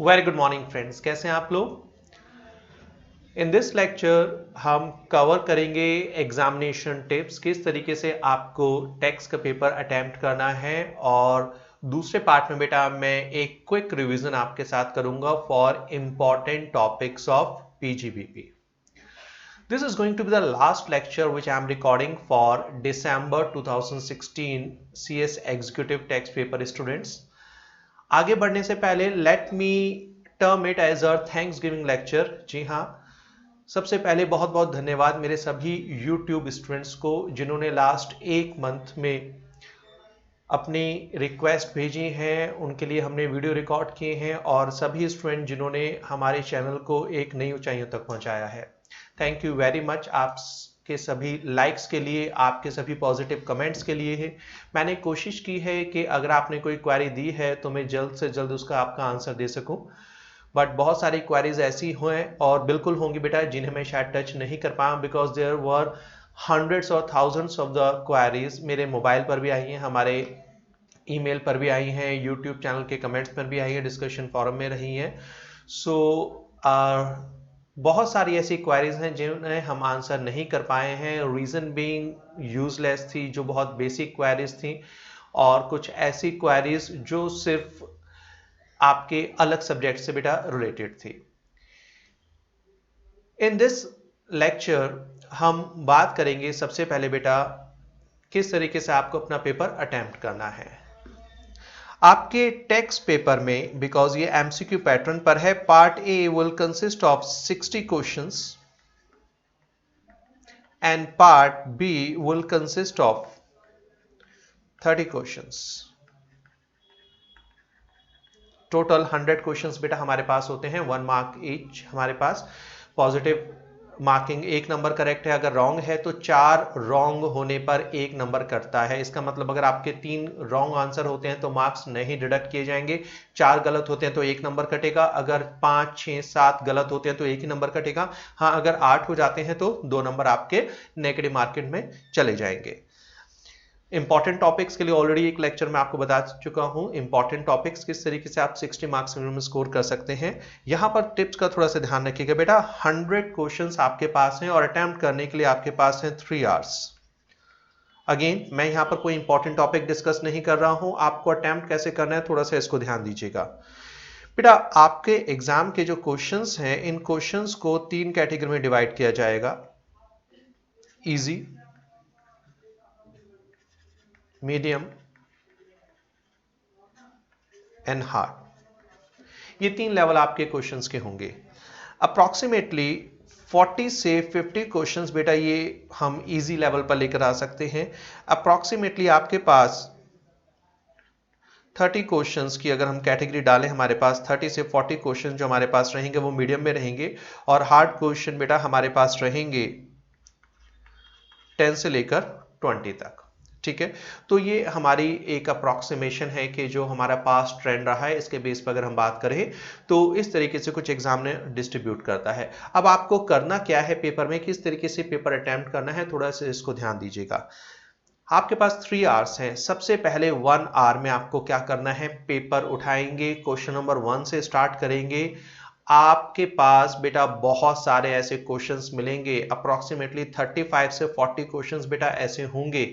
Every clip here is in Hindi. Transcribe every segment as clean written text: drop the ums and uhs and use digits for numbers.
वेरी गुड मॉर्निंग फ्रेंड्स, कैसे हैं आप लोग। इन दिस लेक्चर हम कवर करेंगे एग्जामिनेशन टिप्स, किस तरीके से आपको टेक्स्ट का पेपर अटेम्प्ट करना है। और दूसरे पार्ट में बेटा मैं एक क्विक रिवीजन आपके साथ करूंगा for important topics of PGBP. This is going to be the last lecture which I am recording for December 2016 CS Executive Text Paper students. आगे बढ़ने से पहले let me term it as a thanksgiving lecture. जी हाँ, सबसे पहले बहुत बहुत धन्यवाद मेरे सभी यूट्यूब स्टूडेंट्स को जिन्होंने लास्ट एक मंथ में अपनी रिक्वेस्ट भेजी हैं, उनके लिए हमने वीडियो रिकॉर्ड किए हैं, और सभी स्टूडेंट जिन्होंने हमारे चैनल को एक नई ऊंचाइयों तक पहुंचाया है। थैंक यू वेरी मच आपके सभी लाइक्स के लिए, आपके सभी पॉजिटिव कमेंट्स के लिए है। मैंने कोशिश की है कि अगर आपने कोई क्वेरी दी है तो मैं जल्द से जल्द उसका आपका आंसर दे सकूं, बट बहुत सारी क्वेरीज ऐसी हुए और बिल्कुल होंगी बेटा जिन्हें मैं शायद टच नहीं कर पाया, बिकॉज देयर वर हंड्रेड्स और थाउजेंड्स ऑफ द क्वेरीज। मेरे मोबाइल पर भी आई हैं, हमारे ईमेल पर भी आई हैं, यूट्यूब चैनल के कमेंट्स पर भी आई हैं, डिस्कशन फोरम में रही हैं। सो बहुत सारी ऐसी क्वेरीज हैं जिन्हें हम आंसर नहीं कर पाए हैं, रीजन बीइंग यूजलेस थी, जो बहुत बेसिक क्वेरीज थी, और कुछ ऐसी क्वेरीज जो सिर्फ आपके अलग सब्जेक्ट से बेटा रिलेटेड थी। इन दिस लेक्चर हम बात करेंगे सबसे पहले बेटा किस तरीके से आपको अपना पेपर अटेम्प्ट करना है। आपके टेक्स्ट पेपर में, बिकॉज ये एमसीक्यू पैटर्न पर है, part A will consist of 60 questions and part B will consist of 30 questions. Total 100 questions बेटा हमारे पास होते हैं, 1 मार्क ईच हमारे पास। पॉजिटिव मार्किंग 1 नंबर करेक्ट है, अगर रॉन्ग है तो 4 रॉन्ग होने पर 1 नंबर कटता है। इसका मतलब अगर आपके 3 रॉन्ग आंसर होते हैं तो मार्क्स नहीं डिडक्ट किए जाएंगे, 4 गलत होते हैं तो 1 नंबर कटेगा, अगर 5, 6, 7 गलत होते हैं तो 1 ही नंबर कटेगा। हाँ, अगर 8 हो जाते हैं तो 2 नंबर आपके नेगेटिव मार्किंग में चले जाएंगे। इंपॉर्टेंट टॉपिक्स के लिए ऑलरेडी एक लेक्चर में आपको बता चुका हूं, इंपॉर्टेंट टॉपिक्स किस तरीके से आप 60 मार्क्स मिनिमम स्कोर कर सकते हैं। यहां पर टिप्स का थोड़ा सा ध्यान रखिएगा बेटा। 100 क्वेश्चंस आपके पास हैं और अटेम्प्ट करने के लिए आपके पास हैं 3 आवर्स। अगेन मैं यहां पर कोई इंपॉर्टेंट टॉपिक डिस्कस नहीं कर रहा हूं, आपको अटेम्प्ट कैसे करना है थोड़ा सा इसको ध्यान दीजिएगा बेटा। आपके एग्जाम के जो क्वेश्चंस हैं, इन क्वेश्चंस को 3 कैटेगरी में डिवाइड किया जाएगा, इजी, मीडियम एंड हार्ड। ये 3 लेवल आपके क्वेश्चंस के होंगे। अप्रॉक्सीमेटली 40 से 50 क्वेश्चंस बेटा ये हम इजी लेवल पर लेकर आ सकते हैं। अप्रॉक्सीमेटली आपके पास 30 क्वेश्चंस की अगर हम कैटेगरी डालें, हमारे पास 30 से 40 क्वेश्चन जो हमारे पास रहेंगे वो मीडियम में रहेंगे, और हार्ड क्वेश्चन बेटा हमारे पास रहेंगे 10 से लेकर 20 तक। ठीक है, तो ये हमारी एक अप्रॉक्सीमेशन है कि जो हमारा पास्ट ट्रेंड रहा है इसके बेस पर अगर हम बात करें तो इस तरीके से कुछ एग्जाम ने डिस्ट्रीब्यूट करता है। अब आपको करना क्या है पेपर में, किस तरीके से पेपर अटेम्प्ट करना है, थोड़ा सा इसको ध्यान दीजिएगा। आपके पास 3 आवर्स हैं। सबसे पहले 1 आवर में आपको क्या करना है, पेपर उठाएंगे, क्वेश्चन नंबर 1 से स्टार्ट करेंगे। आपके पास बेटा बहुत सारे ऐसे क्वेश्चंस मिलेंगे, अप्रॉक्सीमेटली 35 से 40 क्वेश्चंस बेटा ऐसे होंगे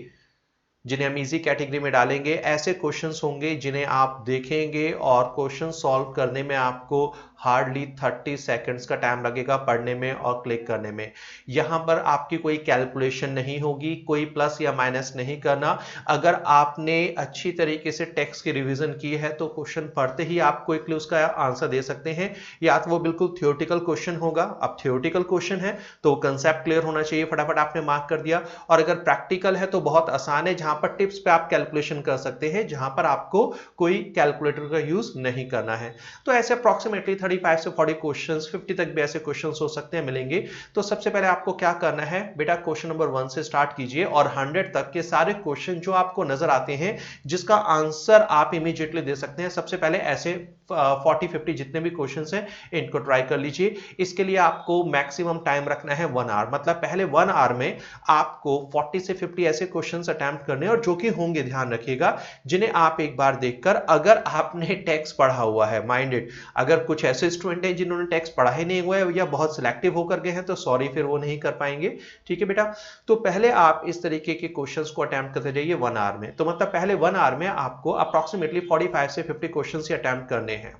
जिन्हें हम इजी कैटेगरी में डालेंगे। ऐसे क्वेश्चंस होंगे जिन्हें आप देखेंगे और क्वेश्चन सॉल्व करने में आपको हार्डली 30 सेकंड्स का टाइम लगेगा पढ़ने में और क्लिक करने में। यहां पर आपकी कोई कैलकुलेशन नहीं होगी, कोई प्लस या माइनस नहीं करना। अगर आपने अच्छी तरीके से टेक्स्ट की रिवीजन की है तो क्वेश्चन पढ़ते ही आप क्विकली उसका आंसर दे सकते हैं, या तो वो बिल्कुल थियोरेटिकल क्वेश्चन होगा। अब थियोरेटिकल क्वेश्चन है तो कंसेप्ट क्लियर होना चाहिए, फटाफट आपने मार्क कर दिया। और अगर प्रैक्टिकल है तो बहुत आसान है, जहां पर टिप्स पे आप कैलकुलेशन कर सकते हैं, जहां पर आपको कोई कैलकुलेटर का यूज नहीं करना है। तो ऐसे अप्रॉक्सीमेटली 35 से 40 क्वेश्चंस, 50 तक भी ऐसे क्वेश्चंस हो सकते हैं, मिलेंगे। तो सबसे पहले आपको क्या करना है बेटा, क्वेश्चन नंबर 1 से स्टार्ट कीजिए और 100 तक के सारे क्वेश्चन जो आपको नजर आते हैं जिसका आंसर आप इमीडिएटली दे सकते हैं, सबसे पहले ऐसे 40-50 जितने भी क्वेश्चंस हैं इनको ट्राई कर लीजिए। इसके लिए आपको मैक्सिमम टाइम रखना है 1 आवर, मतलब पहले 1 आवर में आपको 40 से 50 ऐसे क्वेश्चंस अटेम्प्ट करने और जो कि होंगे, ध्यान रखिएगा, जिन्हें आप एक बार देखकर, अगर आपने टेक्स्ट पढ़ा हुआ है, माइंडेड, अगर कुछ ऐसे स्टूडेंट हैं जिन्होंने टेक्स्ट पढ़ा ही नहीं हुआ है या बहुत सिलेक्टिव होकर गए हैं तो सॉरी, फिर वो नहीं कर पाएंगे। ठीक है बेटा, तो पहले आप इस तरीके के क्वेश्चंस को अटेम्प्ट करते जाइए 1 आवर में। तो मतलब पहले 1 आवर में आपको अप्रॉक्सीमेटली 45 से 50 क्वेश्चंस ही अटेम्प्ट करने हैं।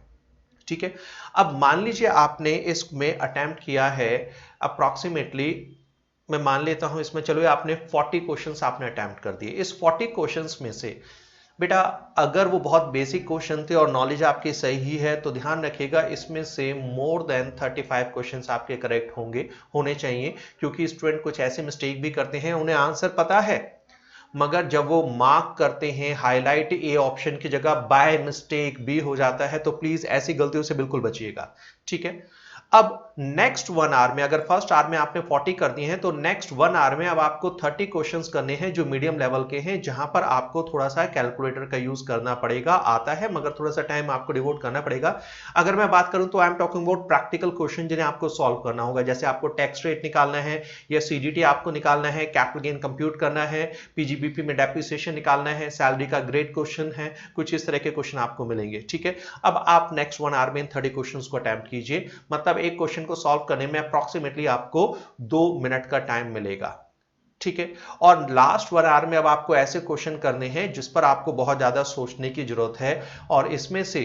ठीक है, अब मान लीजिए आपने इसमें अटेम्प्ट किया है अप्रॉक्सीमेटली, मैं मान लेता हूं इसमें, चलो आपने 40 क्वेश्चंस आपने अटेम्प्ट कर दिए। इस 40 क्वेश्चंस में से बेटा अगर वो बहुत बेसिक क्वेश्चन थे और नॉलेज आपकी सही है तो ध्यान रखिएगा इसमें से मोर देन 35 क्वेश्चंस आपके करेक्ट होने चाहिए, क्योंकि स्टूडेंट कुछ ऐसे मिस्टेक भी करते हैं, उन्हें आंसर पता है मगर जब वो मार्क करते हैं हाईलाइट ए ऑप्शन की जगह बाय मिस्टेक बी हो जाता है, तो प्लीज ऐसी गलतियों से बिल्कुल बचिएगा। ठीक है, अब नेक्स्ट 1 आवर में, अगर फर्स्ट आवर में आपने 40 कर दिए हैं तो नेक्स्ट 1 आवर में अब आपको 30 क्वेश्चंस करने हैं जो मीडियम लेवल के हैं, जहां पर आपको थोड़ा सा कैलकुलेटर का यूज करना पड़ेगा, आता है मगर थोड़ा सा टाइम आपको डिवोट करना पड़ेगा। अगर मैं बात करूं तो I am talking about practical question जिन्हें आपको सॉल्व करना होगा, जैसे आपको टैक्स रेट निकालना है या सीजीटी आपको निकालना है, कैपिटल गेन कंप्यूट करना है, पीजीबीपी में डेप्रिसिएशन निकालना है, सैलरी का ग्रेड क्वेश्चन है, कुछ इस तरह के क्वेश्चन आपको मिलेंगे। ठीक है, अब आप नेक्स्ट 1 आवर में 30 क्वेश्चंस को अटेम्प्ट कीजिए, मतलब एक क्वेश्चन को सॉल्व करने में अप्रॉक्सीमेटली आपको 2 मिनट का टाइम मिलेगा। ठीक है, और लास्ट 1 आवर में अब आपको ऐसे क्वेश्चन करने हैं जिस पर आपको बहुत ज्यादा सोचने की जरूरत है, और इसमें से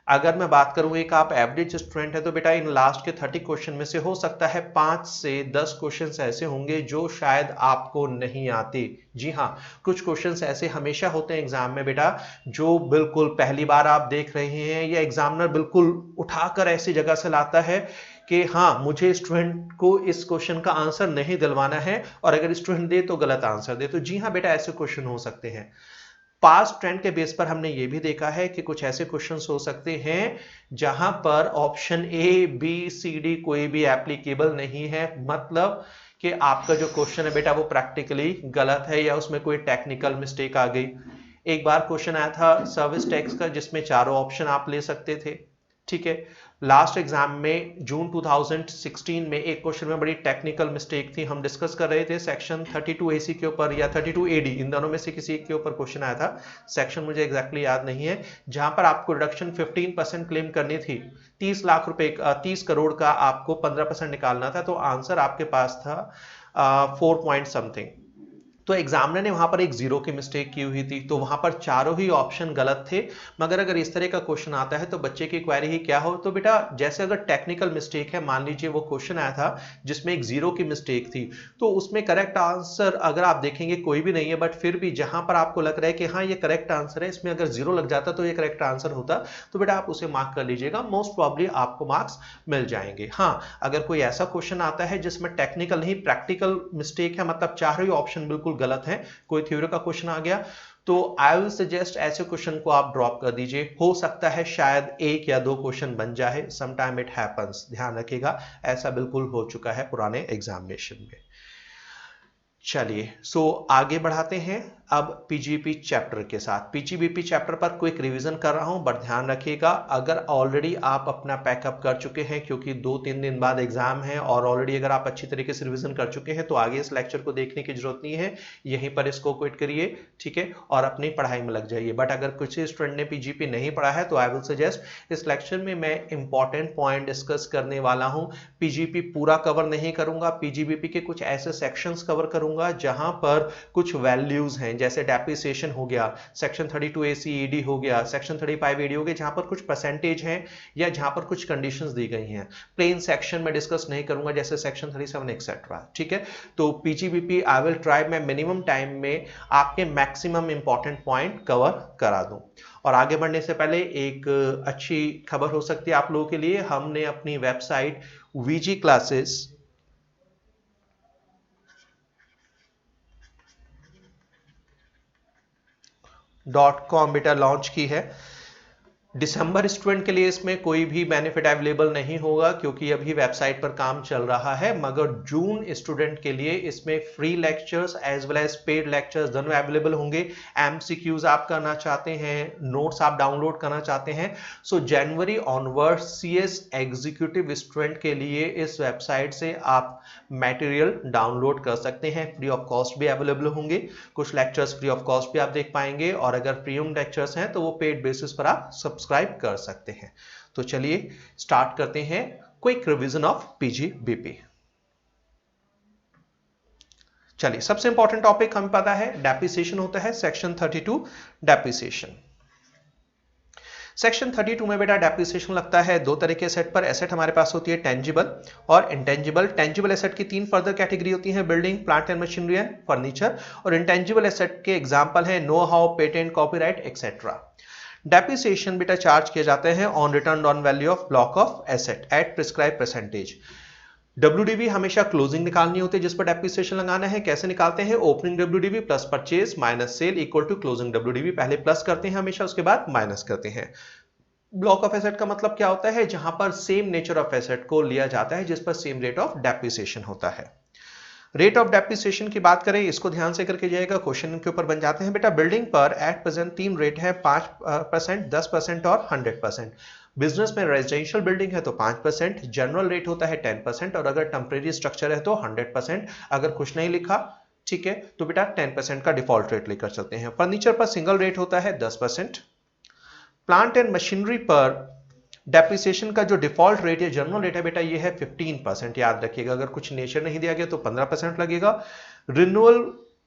अगर मैं बात करूं एक आप एवरेज स्टूडेंट है तो बेटा इन लास्ट के 30 क्वेश्चन में से हो सकता है 5 से 10 क्वेश्चंस ऐसे होंगे जो शायद आपको नहीं आते। जी हां, कुछ क्वेश्चंस ऐसे हमेशा होते हैं एग्जाम में बेटा जो बिल्कुल पहली बार आप देख रहे हैं या एग्जामिनर बिल्कुल उठाकर ऐसी जगह से लाता है कि हाँ मुझे स्टूडेंट को इस क्वेश्चन का आंसर नहीं दिलवाना है, और अगर स्टूडेंट दे तो गलत आंसर दे। तो जी हां बेटा, ऐसे क्वेश्चन हो सकते हैं। पास्ट ट्रेंड के बेस पर हमने ये भी देखा है कि कुछ ऐसे क्वेश्चंस हो सकते हैं जहां पर option A B C D कोई भी एप्लीकेबल नहीं है, मतलब कि आपका जो क्वेश्चन है बेटा वो प्रैक्टिकली गलत है या उसमें कोई टेक्निकल मिस्टेक आ गई। एक बार क्वेश्चन आया था सर्विस टैक्स का जिसमें चारों ऑप्शन आप ले सकते थे। ठीक है, लास्ट एग्जाम में जून 2016 में एक क्वेश्चन में बड़ी टेक्निकल मिस्टेक थी, हम डिस्कस कर रहे थे सेक्शन 32 एसी के ऊपर या 32 एडी, इन दोनों में से किसी एक के ऊपर क्वेश्चन आया था, सेक्शन मुझे एग्जैक्टली याद नहीं है, जहां पर आपको रिडक्शन 15% क्लेम करनी थी, 30 लाख रुपए 30 करोड़ का आपको 15% निकालना था, तो आंसर आपके पास था 4 पॉइंट समथिंग। तो एग्जामिनर ने वहां पर एक जीरो की मिस्टेक की हुई थी, तो वहां पर चारों ही ऑप्शन गलत थे। मगर अगर इस तरह का क्वेश्चन आता है तो बच्चे की क्वेरी ही क्या हो, तो बेटा जैसे अगर टेक्निकल मिस्टेक है, मान लीजिए वो क्वेश्चन आया था जिसमें एक जीरो की मिस्टेक थी, तो उसमें करेक्ट आंसर अगर आप देखेंगे कोई भी नहीं है, बट फिर भी जहां पर आपको लग रहा है कि हाँ ये करेक्ट आंसर है, इसमें अगर जीरो लग जाता तो ये करेक्ट आंसर होता, तो बेटा आप उसे मार्क कर लीजिएगा, मोस्ट प्रॉब्ली आपको मार्क्स मिल जाएंगे। हाँ, अगर कोई ऐसा क्वेश्चन आता है जिसमें टेक्निकल नहीं प्रैक्टिकल मिस्टेक है, मतलब चारों ही ऑप्शन बिल्कुल गलत है, कोई थ्योरी का क्वेश्चन आ गया, तो आई विल सजेस्ट ऐसे क्वेश्चन को आप ड्रॉप कर दीजिए। हो सकता है शायद 1 या 2 क्वेश्चन बन जाए, सम टाइम इट हैपेंस, ध्यान रखिएगा, ऐसा बिल्कुल हो चुका है पुराने एग्जामिनेशन में। चलिए आगे बढ़ाते हैं अब पीजीबीपी चैप्टर के साथ। पीजीबीपी चैप्टर पर क्विक रिवीजन कर रहा हूं, बट ध्यान रखिएगा अगर ऑलरेडी आप अपना पैकअप कर चुके हैं, क्योंकि 2-3 दिन बाद एग्जाम है, और ऑलरेडी अगर आप अच्छी तरीके से रिवीजन कर चुके हैं तो आगे इस लेक्चर को देखने की जरूरत नहीं है, यहीं पर इसको क्विट करिए, ठीक है, और अपनी पढ़ाई में लग जाइए। बट अगर कुछ स्टूडेंट ने पीजीबी नहीं पढ़ा है तो आई विल सजेस्ट इस लेक्चर में मैं इंपॉर्टेंट पॉइंट डिस्कस करने वाला हूं। पीजीबी पूरा कवर नहीं करूंगा, पीजीबीपी के कुछ ऐसे सेक्शंस कवर करूंगा जहां पर कुछ वैल्यूज हैं, जैसे डेप्रिसिएशन हो गया, सेक्शन 32 एसीईडी हो गया, सेक्शन 35 एडी हो गया, जहां पर कुछ परसेंटेज हैं या जहां पर कुछ कंडीशंस दी गई हैं। प्लेन सेक्शन में डिस्कस नहीं करूंगा, जैसे सेक्शन 37 एक्सेट्रा, ठीक है। तो पीजीबीपी आई विल ट्राई मैं मिनिमम टाइम में आपके मैक्सिमम इंपॉर्टेंट पॉइंट कवर करा दूं। और आगे बढ़ने से पहले एक अच्छी खबर हो सकती है आप लोगों के लिए, हमने अपनी वेबसाइट वीजी क्लासेस .com बेटा लॉन्च की है। दिसंबर स्टूडेंट के लिए इसमें कोई भी बेनिफिट अवेलेबल नहीं होगा क्योंकि अभी वेबसाइट पर काम चल रहा है, मगर जून स्टूडेंट के लिए इसमें free lectures as well as paid lectures दोनों अवेलेबल होंगे। एमसीक्यूज आप करना चाहते हैं, नोट्स आप डाउनलोड करना चाहते हैं, सो जनवरी ऑनवर्ड सीएस एग्जीक्यूटिव स्टूडेंट के लिए इस वेबसाइट से आप मटेरियल डाउनलोड कर सकते हैं। फ्री ऑफ कॉस्ट भी अवेलेबल होंगे, कुछ लेक्चर्स फ्री ऑफ कॉस्ट भी आप देख पाएंगे और अगर प्रीमियम लेक्चर्स हैं तो वो पेड बेसिस पर आप सब्सक्राइब कर सकते हैं। तो चलिए स्टार्ट करते हैं क्विक रिवीजन ऑफ पीजीबीपी। चलिए सबसे इंपॉर्टेंट टॉपिक हमें पता है डेप्रिसिएशन होता है, सेक्शन 32 डेप्रिसिएशन। सेक्शन 32 में बेटा डेप्रिसिएशन लगता है दो तरह के एसेट पर। एसेट हमारे पास होती है टेंजिबल और इंटेंजिबल। टेंजिबल एसेट की तीन फर्दर कैटेगरी होती है, building, plant and machinery and furniture. और इंटेंजिबल एसेट के एग्जांपल है know how, patent, copyright etcetera. Depreciation बेटा चार्ज किए जाते हैं on return on value of block of asset eight prescribe percentage. WDV हमेशा क्लोजिंग निकालनी होती है जिस पर डेप्रिसिएशन लगाना है। कैसे निकालते हैं? Opening WDV plus purchase minus sale equal to closing WDV। पहले प्लस करते हैं हमेशा, उसके बाद माइनस करते हैं। ब्लॉक ऑफ एसेट का मतलब क्या होता है? जहां पर सेम नेचर ऑफ एसेट को लिया जाता है जिस पर सेम रेट ऑफ डेप्रिसिएशन होता है। रेट ऑफ डेप्रिसिएशन की बात करें, इसको ध्यान से करके जाएगा, क्वेश्चन के ऊपर बन जाते हैं। बेटा बिल्डिंग पर एट प्रेजेंट तीन रेट है, 5%, 10% और 100%। बिजनेस में रेजिडेंशियल बिल्डिंग है तो 5%, जनरल रेट होता है 10% और अगर टेम्परेरी स्ट्रक्चर है तो 100%। अगर कुछ नहीं लिखा ठीक है तो बेटा 10% का डिफॉल्ट रेट लेकर चलते हैं। फर्नीचर पर सिंगल रेट होता है 10%। प्लांट एंड मशीनरी पर डेप्रिसिएशन का जो डिफॉल्ट रेट है, जनरल रेट है बेटा ये है 15%, याद रखिएगा। अगर कुछ नेचर नहीं दिया गया तो 15% लगेगा।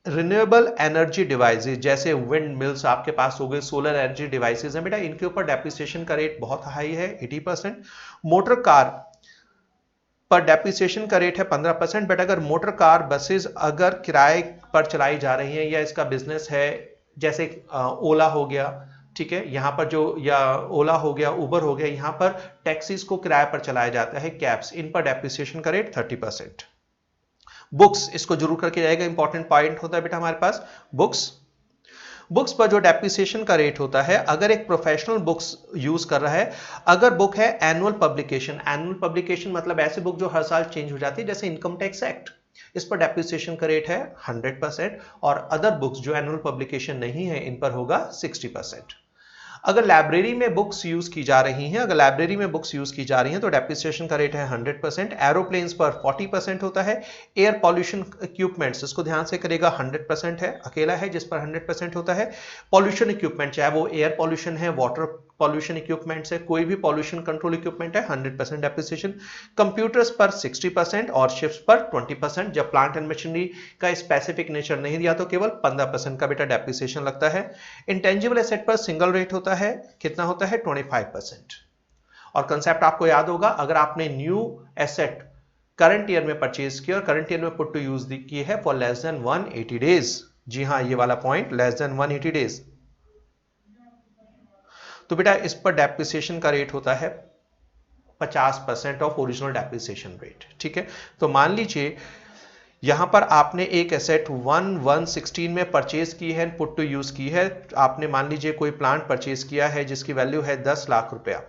रिन्यूएबल एनर्जी डिवाइसेस जैसे विंड मिल्स आपके पास हो गए, सोलर एनर्जी डिवाइसेस हैं बेटा, इनके ऊपर डेप्रिसिएशन का रेट बहुत हाई है 80%। मोटर कार पर डेप्रिसिएशन का रेट है 15%। बट अगर मोटर कार बसेस अगर किराए पर चलाई जा रही हैं या इसका बिजनेस है, जैसे ओला हो गया ठीक है, यहां पर जो या ओला हो गया, उबर हो गया, यहां पर टैक्सीज को किराए पर चलाया जाता है, कैब्स, इन पर डेप्रिसिएशन का रेट 30%। बुक्स, इसको जरूर करके जाएगा, इंपॉर्टेंट पॉइंट होता है बेटा हमारे पास बुक्स पर जो डेप्रिसिएशन का रेट होता है, अगर एक प्रोफेशनल बुक्स यूज कर रहा है, अगर बुक है एनुअल पब्लिकेशन मतलब ऐसी बुक जो हर साल चेंज हो जाती है जैसे इनकम टैक्स एक्ट, इस पर डेप्रिसिएशन का रेट है 100%। और अदर बुक्स जो एनुअल पब्लिकेशन नहीं है इन पर होगा 60%। अगर लाइब्रेरी में बुक्स यूज की जा रही हैं तो डेप्रिसिएशन का रेट है 100%। एरोप्लेन्स पर 40% होता है। एयर पॉल्यूशन इक्विपमेंट्स, इसको ध्यान से करेगा, 100% है, अकेला है जिस पर 100% होता है। पॉल्यूशन इक्विपमेंट, चाहे वो एयर पॉल्यूशन है, वाटर पॉल्यूशन इक्विपमेंट्स है, कोई भी पॉल्यूशन कंट्रोल इक्विपमेंट है, 100% डेप्रिसिएशन। कंप्यूटर्स पर 60% और शिप्स पर 20%। जब प्लांट एंड मशीनरी का स्पेसिफिक नेचर नहीं दिया तो केवल 15% का बेटा डेप्रिसिएशन लगता है। इंटेंजिबल एसेट पर सिंगल रेट होता है, कितना होता है? 25%। और कंसेप्ट आपको याद होगा, अगर आपने न्यू एसेट करंट ईयर में परचेज किया और करंट ईयर में पुट टू यूज की है फॉर लेस देन 180 डेज, जी हां ये वाला पॉइंट, लेस देन 180 डेज, तो बेटा इस पर डेप्रिसिएशन का रेट होता है 50% ऑफ ओरिजिनल डेप्रिसिएशन रेट। ठीक है, तो मान लीजिए यहां पर आपने एक एसेट 1/116 में परचेज की है, पुट टू यूज की है। आपने मान लीजिए कोई प्लांट परचेज किया है जिसकी वैल्यू है 10 लाख रुपया,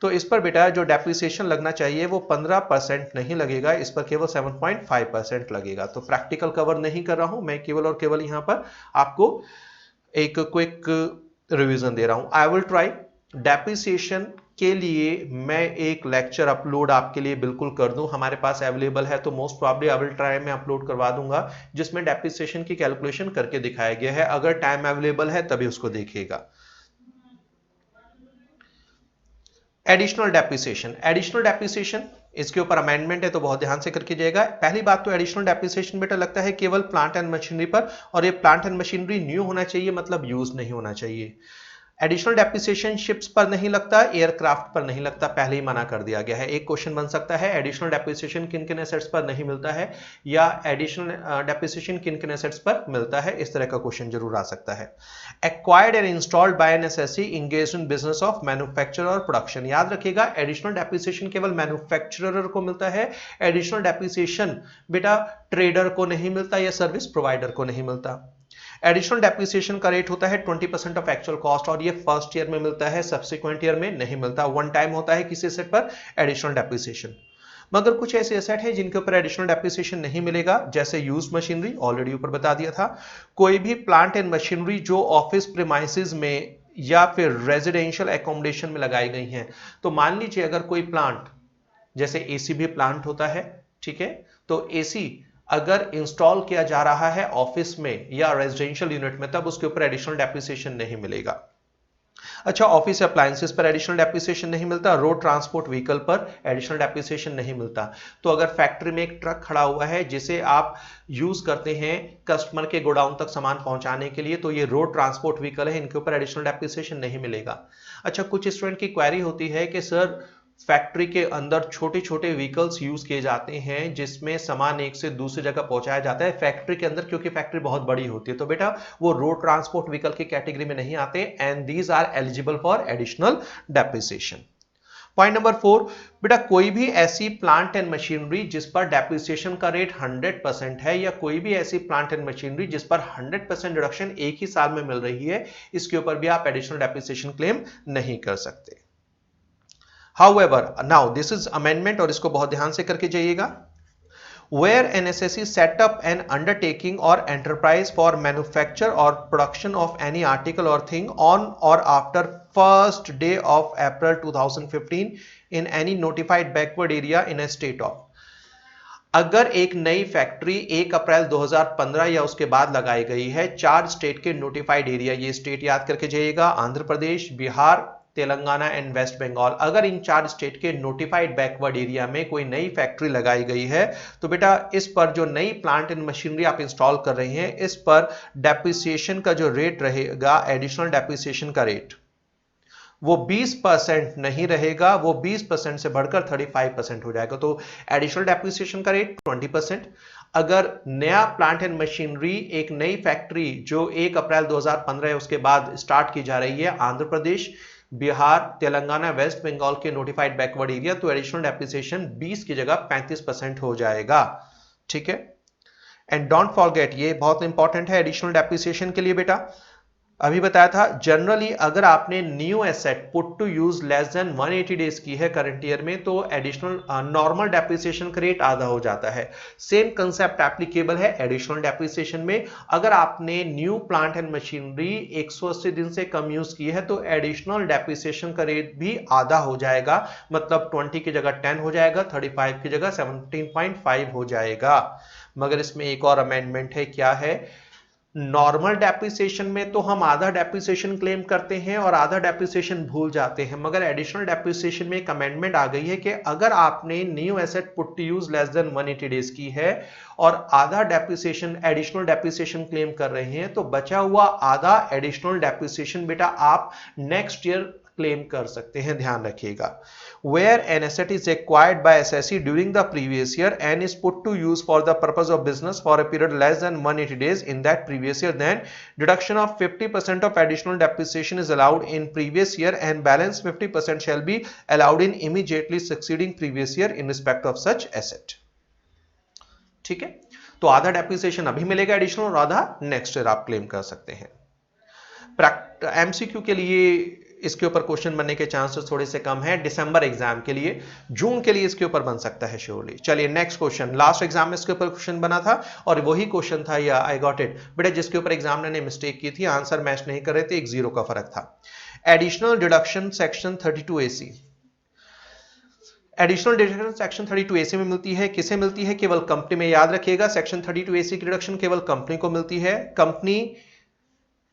तो इस पर बेटा जो डेप्रिसिएशन लगना चाहिए वो 15% नहीं लगेगा, इस पर केवल 7.5% लगेगा। तो प्रैक्टिकल कवर नहीं कर रहा हूं मैं, केवल और केवल यहां पर आपको एक क्विक रिवीजन दे रहा हूं। I will try. डेप्रिसिएशन के लिए मैं एक लेक्चर अपलोड आपके लिए बिल्कुल कर दूं, हमारे पास अवेलेबल है, तो most probably I will try मैं अपलोड करवा दूंगा जिसमें डेप्रिसिएशन की कैलकुलेशन करके दिखाया गया है। अगर टाइम अवेलेबल है तभी उसको देखिएगा। एडिशनल डेप्रिसिएशन इसके ऊपर अमेंडमेंट है तो बहुत ध्यान से करके जाएगा। पहली बात तो एडिशनल डेप्रिसिएशन बेटा लगता है केवल प्लांट एंड मशीनरी पर, और ये प्लांट एंड मशीनरी न्यू होना चाहिए, मतलब यूज नहीं होना चाहिए। एडिशनल डेप्रिसिएशन शिप्स पर नहीं लगता, एयरक्राफ्ट पर नहीं लगता, पहले ही मना कर दिया गया है। एक क्वेश्चन बन सकता है एडिशनल डेप्रिसिएशन किन किन एसेट्स पर नहीं मिलता है, या एडिशनल डेप्रिसिएशन किन किन एसेट्स पर मिलता है, इस तरह का क्वेश्चन जरूर आ सकता है। Acquired and installed by an SSC engaged in business of manufacture और प्रोडक्शन, याद रखिएगा एडिशनल डेप्रिसिएशन केवल मैन्युफैक्चरर को मिलता है। एडिशनल डेप्रिसिएशन बेटा ट्रेडर को नहीं मिलता या सर्विस प्रोवाइडर को नहीं मिलता। एडिशनल डेप्रिसिएशन का रेट होता है 20% ऑफ एक्चुअल कॉस्ट और ये फर्स्ट ईयर में मिलता है, सब्सिक्वेंट ईयर में नहीं मिलता। वन टाइम होता है किसी एसेट पर एडिशनल डेप्रिसिएशन। मगर कुछ ऐसे एसेट है जिनके ऊपर एडिशनल डेप्रिसिएशन नहीं मिलेगा, जैसे यूज्ड मशीनरी, ऑलरेडी ऊपर बता दिया था। कोई भी प्लांट एंड मशीनरी जो ऑफिस प्रीमाइसेस में या फिर रेजिडेंशियल एकोमोडेशन में लगाई गई हैं। तो मान लीजिए अगर कोई प्लांट, जैसे एसी भी प्लांट होता है, ठीक है, तो एसी अगर इंस्टॉल किया जा रहा है ऑफिस में या रेजिडेंशियल यूनिट में, तब उसके ऊपर एडिशनल डेप्रिसिएशन नहीं मिलेगा। अच्छा, ऑफिस अप्लायंसेस पर एडिशनल डेप्रिसिएशन नहीं मिलता, रोड ट्रांसपोर्ट व्हीकल पर एडिशनल डेप्रिसिएशन नहीं मिलता। तो अगर फैक्ट्री में एक ट्रक खड़ा हुआ है जिसे आप यूज करते हैं कस्टमर के गोडाउन तक सामान पहुंचाने के लिए, तो ये रोड ट्रांसपोर्ट व्हीकल है, इनके ऊपर एडिशनल डेप्रिसिएशन नहीं मिलेगा। अच्छा, कुछ स्टूडेंट की क्वेरी होती है कि सर फैक्ट्री के अंदर छोटे छोटे व्हीकल्स यूज किए जाते हैं जिसमें सामान एक से दूसरी जगह पहुंचाया जाता है फैक्ट्री के अंदर, क्योंकि फैक्ट्री बहुत बड़ी होती है, तो बेटा वो रोड ट्रांसपोर्ट व्हीकल की कैटेगरी में नहीं आते, and these are eligible for additional depreciation. Point number 4, बेटा कोई भी ऐसी प्लांट एंड मशीनरी जिस पर डेप्रिसिएशन का रेट 100% है, या कोई भी ऐसी प्लांट एंड मशीनरी जिस पर 100% डिडक्शन एक ही साल में मिल रही है, इसके ऊपर भी आप एडिशनल डेप्रिसिएशन क्लेम नहीं कर सकते। However, now this is amendment और इसको बहुत ध्यान से करके जाइएगा। Where an SSE set up an undertaking or enterprise for manufacture or production of any article or thing on or after 1st day of April 2015 in any notified backward area in a state of, अगर एक नई फैक्ट्री 1 अप्रैल 2015 या उसके बाद लगाई गई है 4 स्टेट के नोटिफाइड एरिया, ये स्टेट याद करके जाइएगा, आंध्र प्रदेश, बिहार, तेलंगाना एंड वेस्ट बंगाल। अगर इन 4 स्टेट के नोटिफाइड बैकवर्ड एरिया में कोई नई फैक्ट्री लगाई गई है, तो बेटा इस पर जो नई प्लांट एंड मशीनरी आप इंस्टॉल कर रहे हैं, इस पर डेप्रिसिएशन का जो रेट रहेगा, एडिशनल डेप्रिसिएशन का रेट, वो 20% नहीं रहेगा, वो 20% से बढ़कर 35% हो जाएगा। तो एडिशनल डेप्रिसिएशन का रेट 20%। अगर नया प्लांट एंड मशीनरी, एक नई फैक्ट्री जो 1 अप्रैल 2015 उसके बाद स्टार्ट की जा रही है, आंध्र प्रदेश, बिहार, तेलंगाना, वेस्ट बंगाल के नोटिफाइड बैकवर्ड एरिया, तो एडिशनल डेप्रिसिएशन 20 की जगह 35% हो जाएगा। ठीक है, एंड डोंट फॉरगेट, ये बहुत इंपॉर्टेंट है एडिशनल डेप्रिसिएशन के लिए बेटा, अभी बताया था, जनरली अगर आपने new asset put to use less than 180 days की है करंट ईयर में, तो एडिशनल नॉर्मल डेप्रिसिएशन का रेट आधा हो जाता है। सेम कंसेप्ट एप्लीकेबल है एडिशनल डेप्रिसिएशन में। अगर आपने न्यू प्लांट एंड मशीनरी 180 दिन से कम यूज की है, तो एडिशनल डेप्रिसिएशन का रेट भी आधा हो जाएगा, मतलब 20 की जगह 10 हो जाएगा, 35 की जगह 17.5 हो जाएगा। मगर इसमें एक और अमेंडमेंट है, क्या है? नॉर्मल डेप्रिसिएशन में तो हम आधा डेप्रिसिएशन क्लेम करते हैं और आधा डेप्रिसिएशन भूल जाते हैं, मगर एडिशनल डेप्रिसिएशन में एक अमेंडमेंट आ गई है कि अगर आपने new asset put to use less than 180 days की है और आधा डेप्रिसिएशन एडिशनल डेप्रिसिएशन क्लेम कर रहे हैं, तो बचा हुआ आधा एडिशनल डेप्रिसिएशन बेटा आप नेक्स्ट ईयर क्लेम कर सकते हैं, ध्यान रखिएगा। Where an asset is acquired by SSE during the previous year and is put to use for the purpose of business for a period less than 180 days in that previous year, then deduction of 50% of additional depreciation is allowed in previous year and balance 50% shall be allowed in immediately succeeding previous year in respect of such asset। ठीक है, तो आधा डेप्रिसिएशन अभी मिलेगा एडिशनल और आधा नेक्स्ट ईयर आप क्लेम कर सकते हैं। एमसीक्यू के लिए इसके ऊपर क्वेश्चन बनने के चांसेस थोड़े से कम है दिसंबर एग्जाम के लिए, जून के लिए इसके ऊपर बन सकता है श्योरली। चलिए नेक्स्ट क्वेश्चन, लास्ट एग्जाम में इसके ऊपर क्वेश्चन बना था और वही क्वेश्चन था, या आई गॉट इट बेटा, जिसके ऊपर एग्जामिनर ने मिस्टेक की थी, आंसर मैच नहीं कर रहे थे, 1 0 का फर्क था। Additional deduction section 32AC, additional deduction section 32AC में मिलती है, किसे मिलती है? केवल कंपनी में। याद रखिएगा सेक्शन 32AC की डिडक्शन केवल कंपनी को मिलती है। कंपनी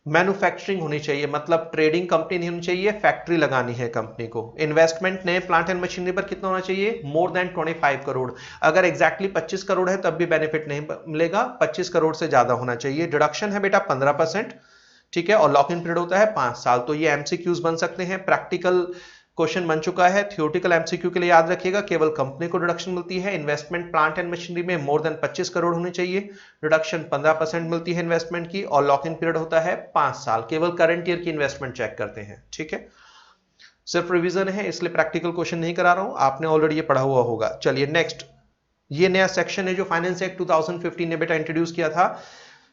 मैन्युफैक्चरिंग होनी चाहिए, मतलब ट्रेडिंग कंपनी नहीं होनी चाहिए, फैक्ट्री लगानी है कंपनी को। इन्वेस्टमेंट नए प्लांट एंड मशीनरी पर कितना होना चाहिए? More than 25 crore. अगर एग्जैक्टली 25 करोड़ है तब भी बेनिफिट नहीं मिलेगा, 25 करोड़ से ज्यादा होना चाहिए। डिडक्शन है बेटा 15%, ठीक है, और लॉक इन पीरियड होता है 5 साल। तो ये एमसीक्यूज बन सकते हैं, प्रैक्टिकल क्वेश्चन बन चुका है। थियोरेटिकल एमसीक्यू के लिए याद रखिएगा केवल कंपनी को डिडक्शन मिलती है। इन्वेस्टमेंट प्लांट एंड मशीनरी में मोर देन 25 करोड़ होने चाहिए, डिडक्शन 15% मिलती है इन्वेस्टमेंट की, और लॉक इन पीरियड होता है 5 साल। केवल करंट ईयर की इन्वेस्टमेंट चेक करते हैं, ठीक है। सिर्फ रिवीजन है इसलिए प्रैक्टिकल क्वेश्चन नहीं करा रहा हूं, आपने ऑलरेडी ये पढ़ा हुआ होगा। चलिए नेक्स्ट, ये नया सेक्शन है जो फाइनेंस एक्ट 2015 ने बेटा इंट्रोड्यूस किया था।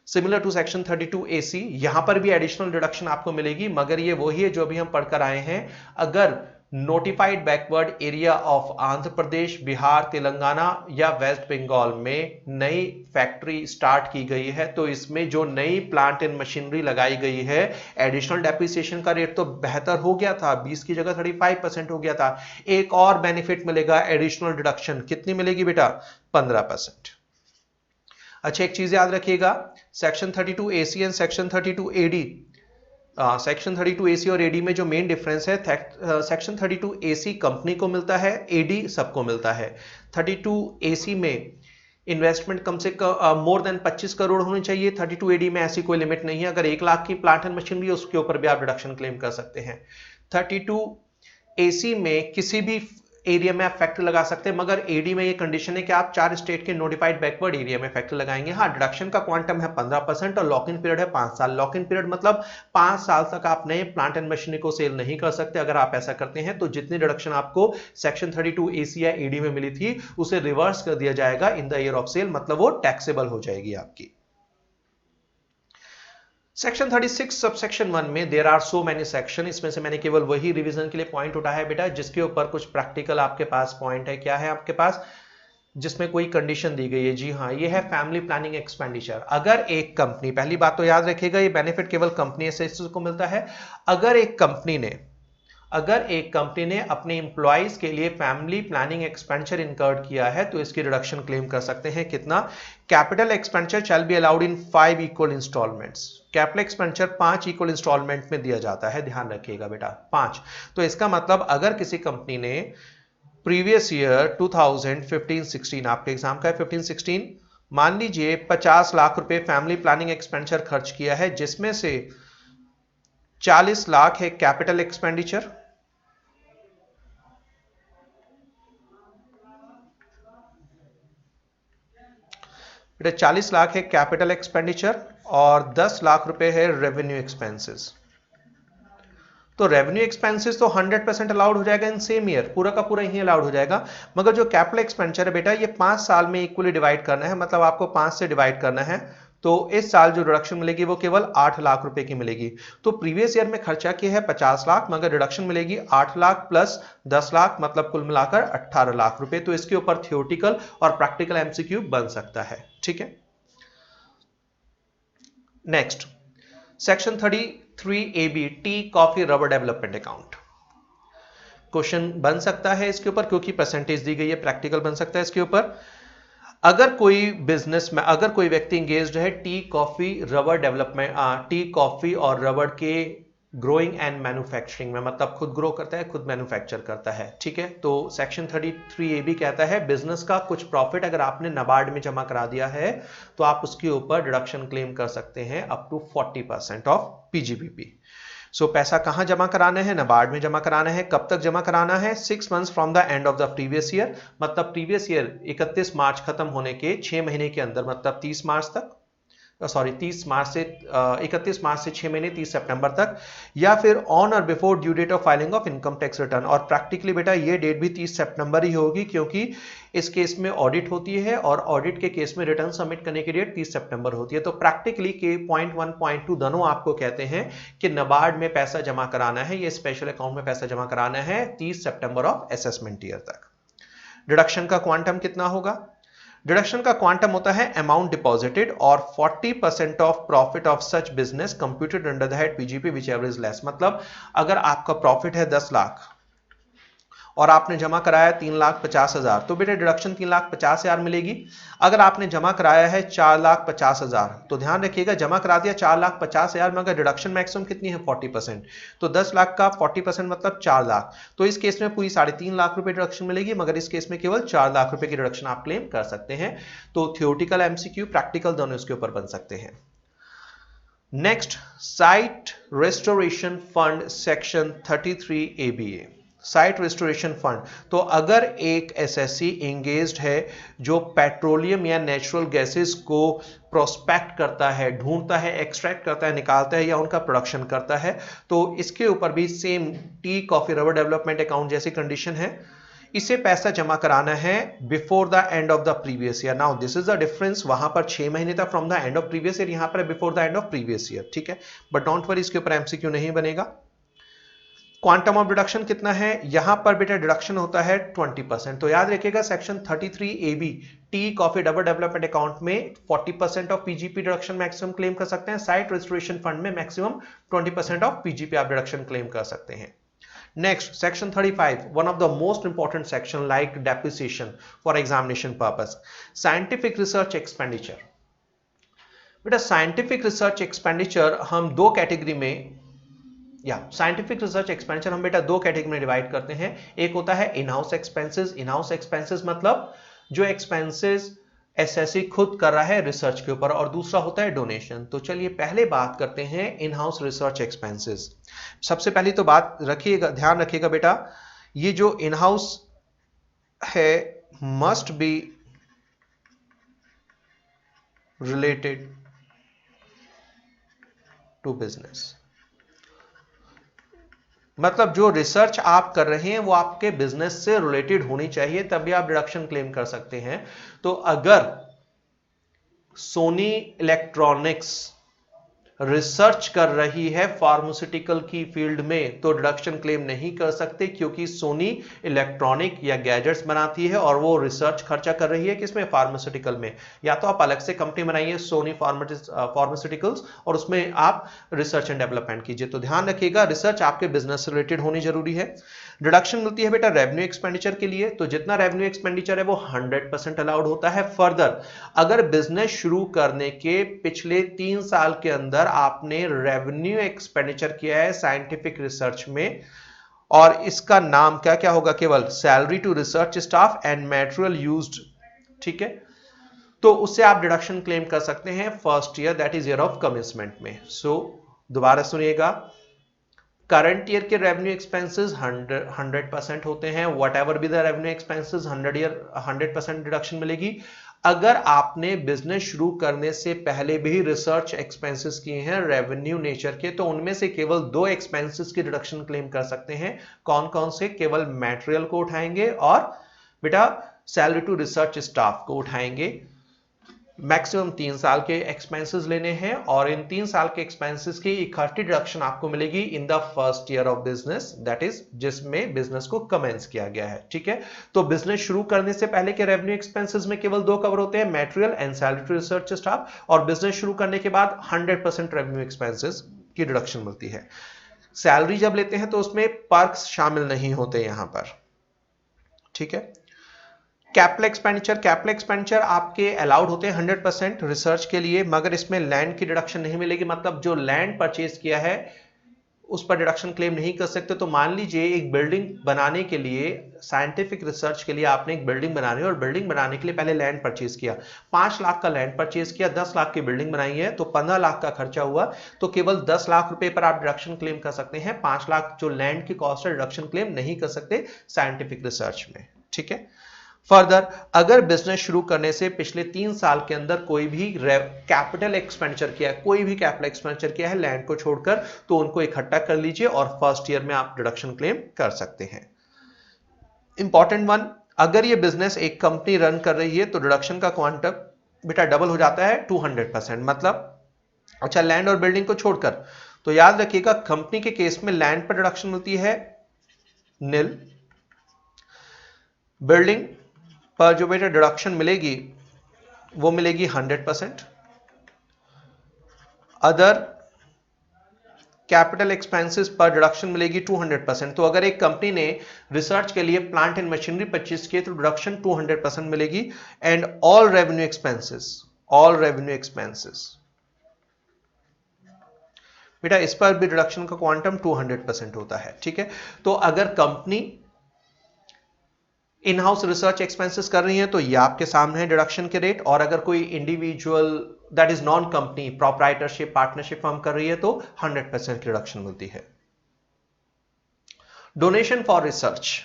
सिमिलर टू सेक्शन 32 AC, यहां पर भी एडिशनल डिडक्शन आपको मिलेगी, मगर ये वही है जो अभी हम पढ़कर आए हैं। अगर notified backward area of Andhra Pradesh, Bihar, Telangana या वेस्ट बंगाल में नई फैक्ट्री स्टार्ट की गई है तो इसमें जो नई प्लांट एंड मशीनरी लगाई गई है, एडिशनल डेप्रिसिएशन का रेट तो बेहतर हो गया था, 20 की जगह 35% हो गया था। एक और बेनिफिट मिलेगा, एडिशनल डिडक्शन कितनी मिलेगी बेटा? 15%। अच्छा, एक चीज याद रखिएगा, section 32 AC and section 32 AD, section 32 AC और AD में जो मेन डिफरेंस है, सेक्शन 32 AC कंपनी को मिलता है, AD सबको मिलता है। 32 AC में इन्वेस्टमेंट कम से कम मोर देन 25 करोड़ होनी चाहिए, 32 AD में ऐसी कोई लिमिट नहीं है। अगर 1 लाख की प्लांट एंड मशीनरी है उसके ऊपर भी आप डिडक्शन क्लेम कर सकते हैं। 32 AC में किसी भी एरिया में आप फैक्ट्री लगा सकते हैं, मगर AD में ये कंडीशन है कि आप 4 स्टेट के नोटिफाइड बैकवर्ड एरिया में फैक्ट्री लगाएंगे। हाँ, डिडक्शन का क्वांटम है 15% और लॉक इन पीरियड है 5 साल। लॉक इन पीरियड मतलब 5 साल तक आप नए प्लांट एंड मशीनरी को सेल नहीं कर सकते। अगर आप ऐसा करते हैं तो जितनी डिडक्शन आपको सेक्शन 32 AC या AD में मिली थी उसे रिवर्स कर दिया जाएगा in the year of sale, मतलब वो टैक्सेबल हो जाएगी आपकी। सेक्शन 36 सबसेक्शन 1 में there are so many section, इसमें से मैंने केवल वही रिवीजन के लिए पॉइंट उठाया है बेटा जिसके ऊपर कुछ प्रैक्टिकल आपके पास पॉइंट है। क्या है आपके पास? जिसमें कोई कंडीशन दी गई है। जी हाँ, ये है फैमिली प्लानिंग एक्सपेंडिचर। अगर एक कंपनी, पहली बात तो याद रखिएगा ये बेनिफिट केवल कंपनी से को मिलता है। अगर एक कंपनी ने अपने इंप्लॉइज के लिए फैमिली प्लानिंग एक्सपेंडिचर इनकर्ड किया है तो इसकी रिडक्शन क्लेम कर सकते हैं। कितना? Capital expenditure shall be allowed in 5 equal instalments. Capital expenditure 5 equal instalment में दिया जाता है, ध्यान रखिएगा बेटा 5। तो इसका मतलब अगर किसी कंपनी ने प्रीवियस ईयर 2015-16, आपके एग्जाम का है 15-16, मान लीजिए 50 लाख रुपए फैमिली प्लानिंग एक्सपेंडिचर खर्च किया है, जिसमें से 40 लाख है कैपिटल एक्सपेंडिचर, बेटा 40 लाख है कैपिटल एक्सपेंडिचर और 10 लाख रुपए है रेवेन्यू एक्सपेंसेस। तो रेवेन्यू एक्सपेंसेस तो 100% अलाउड हो जाएगा इन सेम ईयर, पूरा का पूरा ही अलाउड हो जाएगा। मगर जो कैपिटल एक्सपेंडिचर है बेटा ये 5 साल में इक्वली डिवाइड करना है, मतलब आपको 5 से डिवाइड करना है। तो इस साल जो रिडक्शन मिलेगी वो केवल 8 लाख रुपए की मिलेगी। तो प्रीवियस ईयर में खर्चा किया है 50 लाख, मगर रिडक्शन मिलेगी 8 लाख प्लस 10 लाख, मतलब कुल मिलाकर 18 लाख रुपए। तो इसके ऊपर थ्योरेटिकल और प्रैक्टिकल MCQ बन सकता है। ठीक है, next section 33AB tea coffee rubber development account. Question बन सकता है इसके ऊपर क्योंकि परसेंटेज दी गई है, प्रैक्टिकल बन सकता है इसके ऊपर। अगर कोई बिजनेस में, अगर कोई व्यक्ति इंगेज्ड है tea coffee rubber development, tea coffee और रबर के ग्रोइंग एंड मैन्युफैक्चरिंग में, मतलब खुद ग्रो करता है खुद मैन्युफैक्चर करता है। ठीक है, तो सेक्शन 33AB कहता है बिजनेस का कुछ प्रॉफिट अगर आपने नाबार्ड में जमा करा दिया है तो आप उसके ऊपर डिडक्शन क्लेम कर सकते हैं अप टू 40% ऑफ PGBP। सो पैसा कहां जमा कराना है? नाबार्ड में जमा कराना है। कब तक जमा कराना है? 6 months from the end of the previous year, मतलब प्रीवियस ईयर 31 मार्च खत्म होने के 6 महीने के अंदर, मतलब 30 मार्च तक, सॉरी 30 मार्च से 31 मार्च से 6 महीने 30 सितंबर तक, या फिर ऑन और before due date of filing of income tax return. और प्रैक्टिकली बेटा ये डेट भी 30 सितंबर ही होगी क्योंकि इस केस में ऑडिट होती है और ऑडिट के केस में रिटर्न सबमिट करने की डेट 30 सितंबर होती है। तो प्रैक्टिकली के पॉइंट 1 पॉइंट 2 दोनों आपको कहते हैं कि नाबार्ड में पैसा जमा कराना है, ये स्पेशल अकाउंट में पैसा जमा कराना है 30 सितंबर ऑफ असेसमेंट ईयर तक। डिडक्शन का क्वांटम कितना होगा? डिडक्शन का क्वांटम होता है अमाउंट डिपॉजिटेड और 40% of profit of such business computed under the head PGP whichever is less. मतलब अगर आपका प्रॉफिट है 10 लाख और आपने जमा कराया 3,50,000 तो बेटा डिडक्शन 3,50,000 मिलेगी। अगर आपने जमा कराया है 4,50,000 तो ध्यान रखिएगा जमा करा दिया 4,50,000 मगर डिडक्शन मैक्सिमम कितनी है? 40%। तो 10 लाख का 40% मतलब 4 लाख। तो इस केस में पूरी 3.5 लाख रुपए डिडक्शन मिलेगी, मगर इस केस में केवल 4 लाख रुपए की डिडक्शन आप क्लेम कर सकते हैं। तो थ्योरेटिकल MCQ प्रैक्टिकल दोनों इसके ऊपर बन सकते हैं। Next, site restoration fund section 33ABA। Site restoration fund, तो अगर एक SSC एंगेज्ड है जो पेट्रोलियम या नेचुरल गैसेस को प्रोस्पेक्ट करता है, ढूंढता है, एक्सट्रैक्ट करता है, निकालता है या उनका प्रोडक्शन करता है, तो इसके ऊपर भी same tea coffee rubber development account जैसी कंडीशन है। इसे पैसा जमा कराना है before the end of the previous year. Now this is the difference, वहां पर 6 महीने था from the end of previous year, यहां पर before the end of previous year, ठीक है। बट डोंट वरी, इसके ऊपर एमसीक्यू नहीं बनेगा। क्वांटम ऑफ डिडक्शन कितना है, यहां पर बेटा डिडक्शन होता है 20%। तो याद रखिएगा section 33 AB tea coffee double development account में 40% of PGP deduction maximum claim कर सकते हैं। साइट रेस्टोरेशन फंड में मैक्सिमम 20% ऑफ पीजीपी आप डिडक्शन क्लेम कर सकते हैं। Next, section 35, one of the most important section like depreciation for examination purpose. Scientific research expenditure. बेटा साइंटिफिक रिसर्च एक्सपेंडिचर हम दो कैटेगरी में, या साइंटिफिक रिसर्च एक्सपेंडिचर हम बेटा दो कैटेगरी में डिवाइड करते हैं। एक होता है in house expenses. In house expenses मतलब जो एक्सपेंसेस एसएससी खुद कर रहा है रिसर्च के ऊपर, और दूसरा होता है डोनेशन। तो चलिए पहले बात करते हैं इन हाउस रिसर्च एक्सपेंसेस। सबसे पहली तो बात रखिएगा, ध्यान रखिएगा बेटा, ये जो इन हाउस है must be related to business. मतलब जो रिसर्च आप कर रहे हैं वो आपके बिजनेस से रिलेटेड होनी चाहिए, तभी आप डिडक्शन क्लेम कर सकते हैं। तो अगर सोनी इलेक्ट्रॉनिक्स रिसर्च कर रही है फार्मास्यूटिकल की फील्ड में तो डिडक्शन क्लेम नहीं कर सकते, क्योंकि सोनी इलेक्ट्रॉनिक या गैजेट्स बनाती है और वो रिसर्च खर्चा कर रही है किसमें, फार्मास्यूटिकल में। या तो आप अलग से कंपनी बनाइए सोनी फार्मास्यूटिकल्स और उसमें आप रिसर्च एंड डेवलपमेंट कीजिए। तो ध्यान रखिएगा रिसर्च आपके बिजनेस से रिलेटेड होनी जरूरी है। डिडक्शन मिलती है बेटा रेवेन्यू एक्सपेंडिचर के लिए, तो जितना रेवेन्यू एक्सपेंडिचर है वो 100% अलाउड होता है। फर्दर अगर बिजनेस शुरू करने के पिछले 3 साल के अंदर आपने रेवेन्यू एक्सपेंडिचर किया है साइंटिफिक रिसर्च में, और इसका नाम क्या क्या होगा, केवल salary to research staff and material used, ठीक है, तो उससे आप डिडक्शन क्लेम कर सकते हैं first year, that is year of commencement में। सो दोबारा सुनिएगा, करंट ईयर के रेवेन्यू एक्सपेंसेस 100% होते हैं। Whatever be the revenue expenses 100% deduction मिलेगी। अगर आपने बिजनेस शुरू करने से पहले भी रिसर्च एक्सपेंसेस किए हैं रेवेन्यू नेचर के, तो उनमें से केवल 2 एक्सपेंसेस की डिडक्शन क्लेम कर सकते हैं। कौन कौन से, केवल मटेरियल को उठाएंगे और बेटा सैलरी टू रिसर्च स्टाफ को उठाएंगे। मैक्सिमम 3 साल के एक्सपेंसेस लेने हैं, और इन 3 साल के एक्सपेंसेस की इकट्ठी डिडक्शन आपको मिलेगी in the first year of business, that is जिसमें बिजनेस को कमेंस किया गया है, ठीक है। तो बिजनेस शुरू करने से पहले के रेवेन्यू एक्सपेंसेस में केवल 2 कवर होते हैं, material and salary to research staff, और बिजनेस शुरू करने के बाद 100% रेवेन्यू एक्सपेंसेस की डिडक्शन मिलती है। सैलरी जब लेते हैं तो उसमें पर्क्स शामिल नहीं होते यहां पर, ठीक है। कैपिटल एक्सपेंडिचर आपके अलाउड होते हैं 100% रिसर्च के लिए, मगर इसमें लैंड की डिडक्शन नहीं मिलेगी। मतलब जो लैंड परचेज किया है उस पर डिडक्शन क्लेम नहीं कर सकते। तो मान लीजिए एक बिल्डिंग बनाने के लिए, साइंटिफिक रिसर्च के लिए आपने एक बिल्डिंग बनानी है, और बिल्डिंग बनाने के लिए पहले लैंड परचेज किया, 5 लाख का लैंड परचेज किया, 10 लाख की बिल्डिंग बनाई है, तो 15 लाख का खर्चा हुआ, तो केवल 10 लाख रुपए पर आप डिडक्शन क्लेम कर सकते हैं। 5 लाख जो लैंड की कॉस्ट है डिडक्शन क्लेम नहीं कर सकते साइंटिफिक रिसर्च में, ठीक है। फर्दर अगर बिजनेस शुरू करने से पिछले 3 साल के अंदर कोई भी कैपिटल एक्सपेंडिचर किया है, कोई भी कैपिटल एक्सपेंडिचर किया है लैंड को छोड़कर, तो उनको इकट्ठा कर लीजिए और फर्स्ट ईयर में आप डिडक्शन क्लेम कर सकते हैं। इंपॉर्टेंट वन, अगर ये बिजनेस एक कंपनी रन कर रही है तो डिडक्शन का क्वांटम बेटा डबल हो जाता है 200%। मतलब अच्छा लैंड और बिल्डिंग को छोड़कर, तो याद रखिएगा कंपनी के केस में लैंड पर डिडक्शन मिलती है निल, बिल्डिंग पर जो बेटा डिडक्शन मिलेगी वो मिलेगी 100%, अदर कैपिटल एक्सपेंसेस पर डिडक्शन मिलेगी 200%। तो अगर एक कंपनी ने रिसर्च के लिए प्लांट एंड मशीनरी परचेज किए तो डिडक्शन 200% मिलेगी। एंड ऑल रेवेन्यू एक्सपेंसेस बेटा इस पर भी डिडक्शन का क्वांटम 200% होता है, ठीक है। तो अगर company in house research expenses कर रही है तो ये आपके सामने है डिडक्शन के रेट, और अगर कोई individual that is non company proprietorship partnership firm कर रही है तो 100% की डिडक्शन मिलती है। डोनेशन फॉर रिसर्च,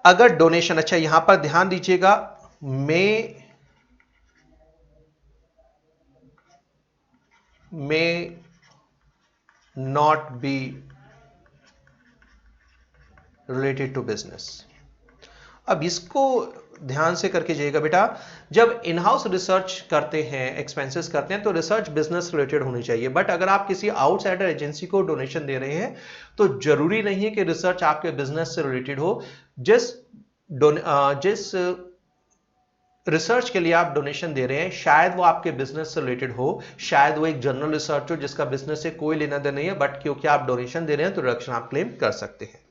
अगर डोनेशन, अच्छा यहां पर ध्यान दीजिएगा, may not be related to business. अब इसको ध्यान से करके जाइएगा बेटा, जब इन हाउस रिसर्च करते हैं, एक्सपेंसेस करते हैं, तो रिसर्च बिजनेस रिलेटेड होनी चाहिए। बट अगर आप किसी आउटसाइडर एजेंसी को डोनेशन दे रहे हैं तो जरूरी नहीं है कि रिसर्च आपके बिजनेस से रिलेटेड हो। जिस रिसर्च के लिए आप डोनेशन दे रहे हैं शायद वो आपके बिजनेस से रिलेटेड हो, शायद वो एक जनरल रिसर्च हो जिसका बिजनेस से कोई लेना देना नहीं है, बट क्योंकि आप डोनेशन दे रहे हैं तो डिडक्शन आप क्लेम कर सकते हैं।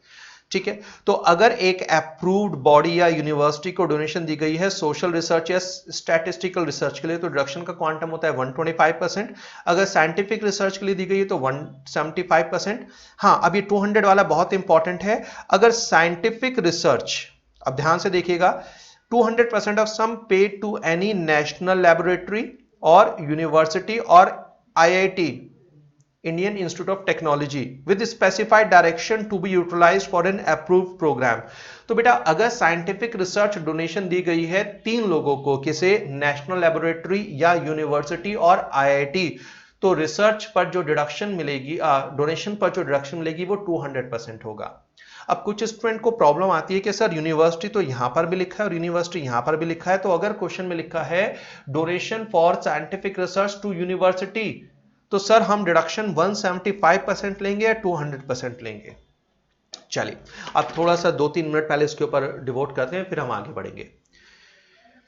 ठीक है, तो अगर एक अप्रूव्ड बॉडी या यूनिवर्सिटी को डोनेशन दी गई है सोशल रिसर्च या स्टैटिस्टिकल रिसर्च के लिए, तो डिडक्शन का क्वांटम होता है 125%। अगर साइंटिफिक रिसर्च के लिए दी गई है तो 175%। हाँ, अब ये 200 वाला बहुत इंपॉर्टेंट है। अगर साइंटिफिक रिसर्च, अब ध्यान से देखिएगा, 200% of sum paid to any national laboratory और यूनिवर्सिटी और IIT Indian Institute of Technology with specified direction to be utilized for an approved program। तो बेटा अगर साइंटिफिक रिसर्च डोनेशन दी गई है 3 लोगों को, किसे नेशनल लैबोरेटरी या यूनिवर्सिटी और IIT, तो रिसर्च पर जो डिडक्शन मिलेगी, डोनेशन पर जो डिडक्शन मिलेगी वो 200% होगा। अब कुछ स्टूडेंट को प्रॉब्लम आती है कि सर यूनिवर्सिटी तो यहां पर भी लिखा है और यूनिवर्सिटी यहां पर भी लिखा है, तो अगर क्वेश्चन में लिखा है donation for scientific research to university, तो सर हम डिडक्शन 175% लेंगे या 200% लेंगे? चलिए अब थोड़ा सा 2-3 मिनट पहले इसके ऊपर डिवोट करते हैं, फिर हम आगे बढ़ेंगे।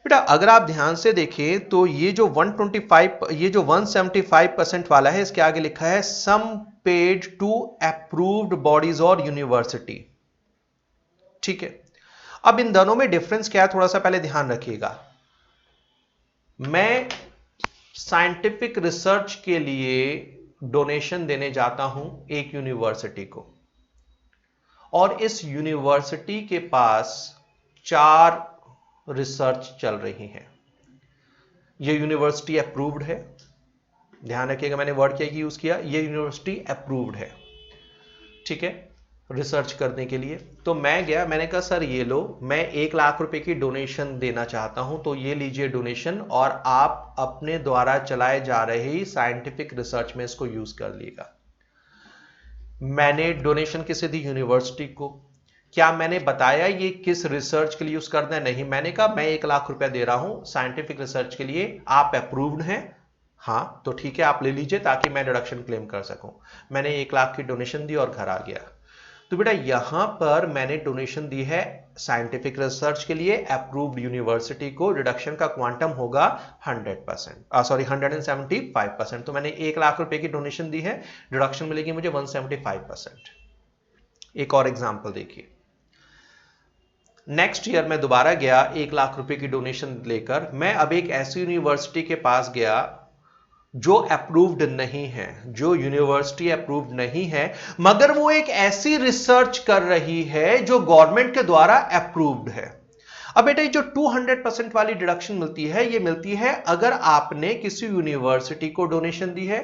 बेटा अगर आप ध्यान से देखें तो ये जो 175% वाला है, इसके आगे लिखा है सम पेड टू अप्रूव्ड बॉडीज और यूनिवर्सिटी। ठीक है, अब इन दोनों में डिफरेंस क्या है थोड़ा सा पहले ध्यान रखिएगा। मैं साइंटिफिक रिसर्च के लिए डोनेशन देने जाता हूं एक यूनिवर्सिटी को, और इस यूनिवर्सिटी के पास 4 रिसर्च चल रही हैं। ये यूनिवर्सिटी अप्रूव्ड है, ध्यान रखिएगा मैंने वर्ड क्या यूज किया, ये यूनिवर्सिटी अप्रूव्ड है। ठीक है, रिसर्च करने के लिए। तो मैं गया, मैंने कहा सर ये लो, मैं 1 लाख रुपए की डोनेशन देना चाहता हूं, तो ये लीजिए डोनेशन, और आप अपने द्वारा चलाए जा रहे साइंटिफिक रिसर्च में इसको यूज कर लीजिएगा। मैंने डोनेशन किसे दी? यूनिवर्सिटी को। क्या मैंने बताया ये किस रिसर्च के लिए यूज करना है? नहीं, मैंने कहा मैं 1 लाख रुपया दे रहा हूं साइंटिफिक रिसर्च के लिए, आप अप्रूव्ड हैं? हाँ, तो ठीक है आप ले लीजिए ताकि मैं डिडक्शन क्लेम कर सकूं। मैंने 1 लाख की डोनेशन दी और घर आ गया। तो बेटा यहां पर मैंने डोनेशन दी है साइंटिफिक रिसर्च के लिए अप्रूव्ड यूनिवर्सिटी को, डिडक्शन का क्वांटम होगा 175%। तो मैंने 1 लाख रुपए की डोनेशन दी है, डिडक्शन मिलेगी मुझे 175%। एक और एग्जांपल देखिए, नेक्स्ट ईयर मैं दोबारा गया 1 लाख रुपए की डोनेशन लेकर, मैं अब एक ऐसी यूनिवर्सिटी के पास गया जो अप्रूव्ड नहीं है, जो यूनिवर्सिटी अप्रूव्ड नहीं है, मगर वो एक ऐसी रिसर्च कर रही है जो गवर्नमेंट के द्वारा अप्रूव्ड है। अब बेटा जो 200% वाली डिडक्शन मिलती है, ये मिलती है अगर आपने किसी यूनिवर्सिटी को डोनेशन दी है,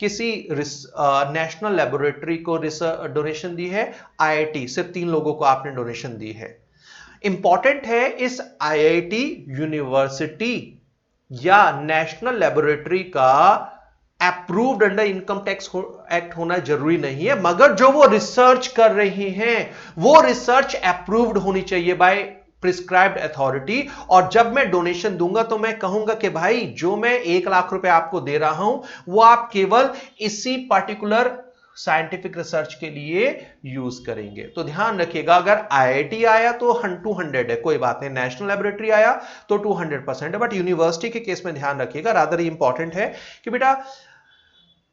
किसी नेशनल लेबोरेटरी को डोनेशन दी है, IIT सिर्फ 3 लोगों को आपने डोनेशन दी है। इंपॉर्टेंट है इस IIT, यूनिवर्सिटी या नेशनल लेबोरेटरी का approved under income tax act होना जरूरी नहीं है, मगर जो वो रिसर्च कर रही हैं वो रिसर्च अप्रूव्ड होनी चाहिए बाय प्रिस्क्राइब्ड अथॉरिटी। और जब मैं डोनेशन दूंगा तो मैं कहूंगा कि भाई जो मैं 1 लाख रुपए आपको दे रहा हूं वो आप केवल इसी पर्टिकुलर साइंटिफिक रिसर्च के लिए यूज करेंगे। तो ध्यान रखिएगा, अगर IIT आया तो 200 है, कोई बात नहीं, नेशनल लेबोरेटरी आया तो 200% है, बट यूनिवर्सिटी के केस में ध्यान रखिएगा, रादर इंपॉर्टेंट है कि बेटा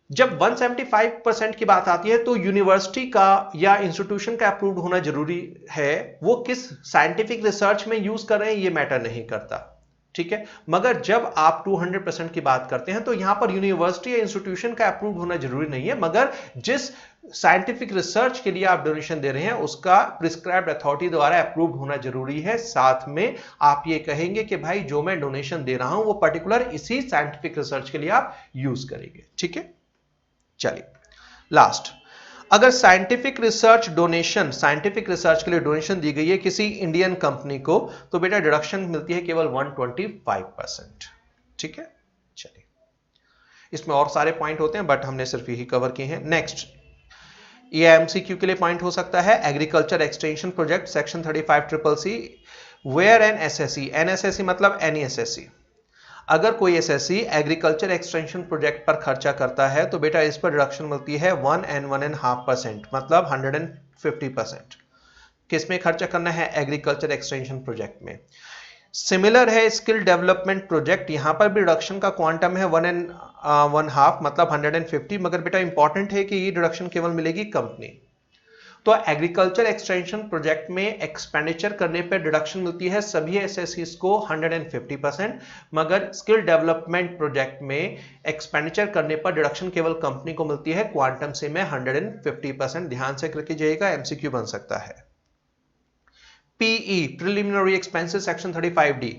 जब 175% की बात आती है तो यूनिवर्सिटी का या इंस्टीट्यूशन का अप्रूव्ड होना जरूरी है, वो किस साइंटिफिक रिसर्च में यूज कर रहे हैं ये मैटर नहीं करता। ठीक है, मगर जब आप 200% की बात करते हैं तो यहां पर यूनिवर्सिटी या इंस्टीट्यूशन का अप्रूव्ड होना जरूरी नहीं है, मगर जिस साइंटिफिक रिसर्च के लिए आप डोनेशन दे रहे हैं उसका प्रिस्क्राइब्ड अथॉरिटी द्वारा अप्रूव्ड होना जरूरी है। साथ में आप ये कहेंगे कि भाई जो मैं डोनेशन दे रहा हूं वो पर्टिकुलर इसी साइंटिफिक रिसर्च के लिए आप यूज करेंगे। ठीक है, चलिए लास्ट, अगर साइंटिफिक रिसर्च के लिए डोनेशन दी गई है किसी इंडियन कंपनी को, तो बेटा डिडक्शन मिलती है केवल 125%। ठीक है, चलिए इसमें और सारे पॉइंट होते हैं बट हमने सिर्फ यही कवर किए हैं। नेक्स्ट, ये MCQ के लिए पॉइंट हो सकता है, agriculture extension project section 35CCC where an SSC, NSSC मतलब एनईएसएससी, अगर कोई एसएससी एग्रीकल्चर एक्सटेंशन प्रोजेक्ट पर खर्चा करता है तो बेटा इस पर डिडक्शन मिलती है 1 and 1.5%, मतलब 150%। किसमें खर्चा करना है? एग्रीकल्चर एक्सटेंशन प्रोजेक्ट में। सिमिलर है स्किल डेवलपमेंट प्रोजेक्ट, यहां पर भी डिडक्शन का क्वांटम है 1 and 1/2 मतलब 150, मगर बेटा इंपॉर्टेंट है कि ये डिडक्शन केवल मिलेगी कंपनी। तो एग्रीकल्चर एक्सटेंशन प्रोजेक्ट में एक्सपेंडिचर करने पर डिडक्शन मिलती है सभी एसएससीज को 150%, मगर स्किल डेवलपमेंट प्रोजेक्ट में एक्सपेंडिचर करने पर डिडक्शन केवल कंपनी को मिलती है क्वांटम से में 150%। ध्यान से करके जाइएगा, एमसीक्यू बन सकता है। PE preliminary expenses section 35D,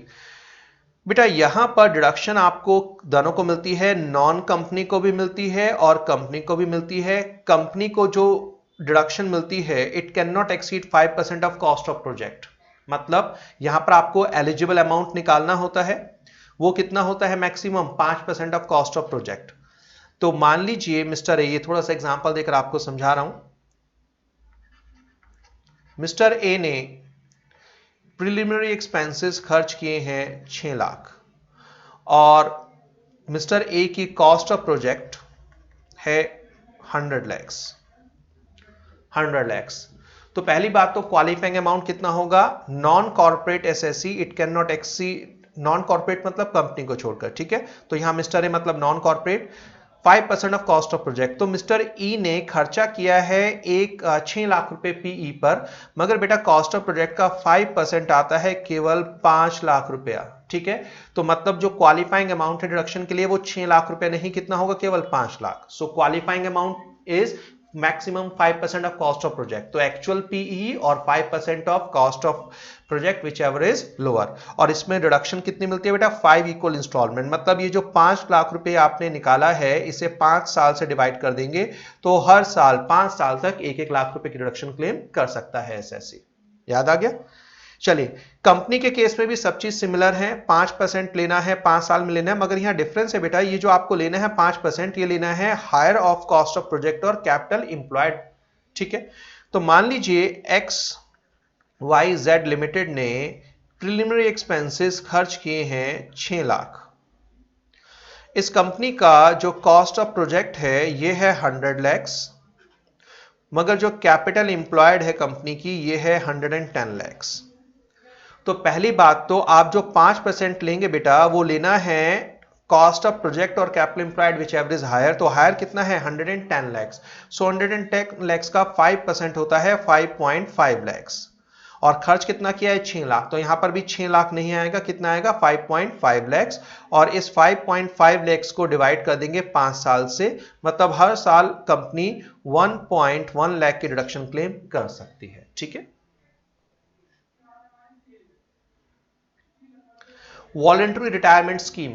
बेटा यहां पर डिडक्शन आपको दोनों को मिलती है, नॉन कंपनी को भी मिलती है और कंपनी को भी मिलती है। कंपनी को जो डिडक्शन मिलती है it can not exceed 5% of cost of project, मतलब यहां पर आपको एलिजिबल अमाउंट निकालना होता है, वो कितना होता है? Maximum 5% of cost of project. तो मान लीजिए मिस्टर ए, ये थोड़ा सा एग्जांपल देकर आपको समझा रहा हूं। मिस्टर ए ने प्रिलिमिनरी एक्सपेंसेस खर्च किए हैं 6 लाख और मिस्टर ए की कॉस्ट ऑफ प्रोजेक्ट है 100 lakhs। तो पहली बात तो क्वालिफाइंग अमाउंट कितना होगा? Non corporate SSC it can not exceed, non corporate मतलब कंपनी को छोड़कर, ठीक है। तो यहां मिस्टर ए मतलब non corporate, 5% of cost of project. तो मिस्टर ई ने खर्चा किया है 6 लाख रुपए पीई पर, मगर बेटा कॉस्ट ऑफ प्रोजेक्ट का 5% आता है केवल 5 लाख रुपया, ठीक है। तो मतलब जो क्वालिफाइंग अमाउंट है डिडक्शन के लिए वो 6 लाख रुपए नहीं, कितना होगा? केवल 5 lakh. So qualifying amount is maximum 5% of cost of project. तो एक्चुअल पीई और 5% of cost of project whichever is lower. और इसमें डिडक्शन कितनी मिलती है बेटा? 5 इक्वल इंस्टॉलमेंट, मतलब ये जो 5 लाख रुपए आपने निकाला है इसे 5 साल से डिवाइड कर देंगे तो हर साल 5 साल तक 1-1 लाख रुपए की डिडक्शन क्लेम कर सकता है एसएससी। याद आ गया? चलिए, कंपनी के केस में भी सब चीज सिमिलर है, 5% लेना है, 5 साल में लेना है, मगर यहां डिफरेंस है बेटा, ये जो आपको लेना है 5%, ये लेना है higher of cost of project और कैपिटल इंप्लॉयड, ठीक है। तो मान लीजिए XYZ लिमिटेड ने प्रिलिमिनरी एक्सपेंसेस खर्च किए हैं 6 लाख। इस कंपनी का जो कॉस्ट ऑफ प्रोजेक्ट है ये है 100 lakhs, मगर जो कैपिटल इंप्लॉयड है कंपनी की ये है 110 lakhs। तो पहली बात तो आप जो 5% लेंगे बेटा वो लेना है कॉस्ट ऑफ प्रोजेक्ट और कैपिटल इंप्लॉयड विच एवरेज हायर। तो हायर कितना है? 110 lakhs। सो 110 lakhs का 5% होता है 5.5 lakhs और खर्च कितना किया है? 6 लाख। तो यहां पर भी 6 लाख नहीं आएगा, कितना आएगा? 5.5 lakhs। और इस 5.5 lakhs को डिवाइड कर देंगे 5 साल से, मतलब हर साल कंपनी 1.1 लाख की डिडक्शन क्लेम कर सकती है, ठीक है। वॉलंटरी रिटायरमेंट स्कीम,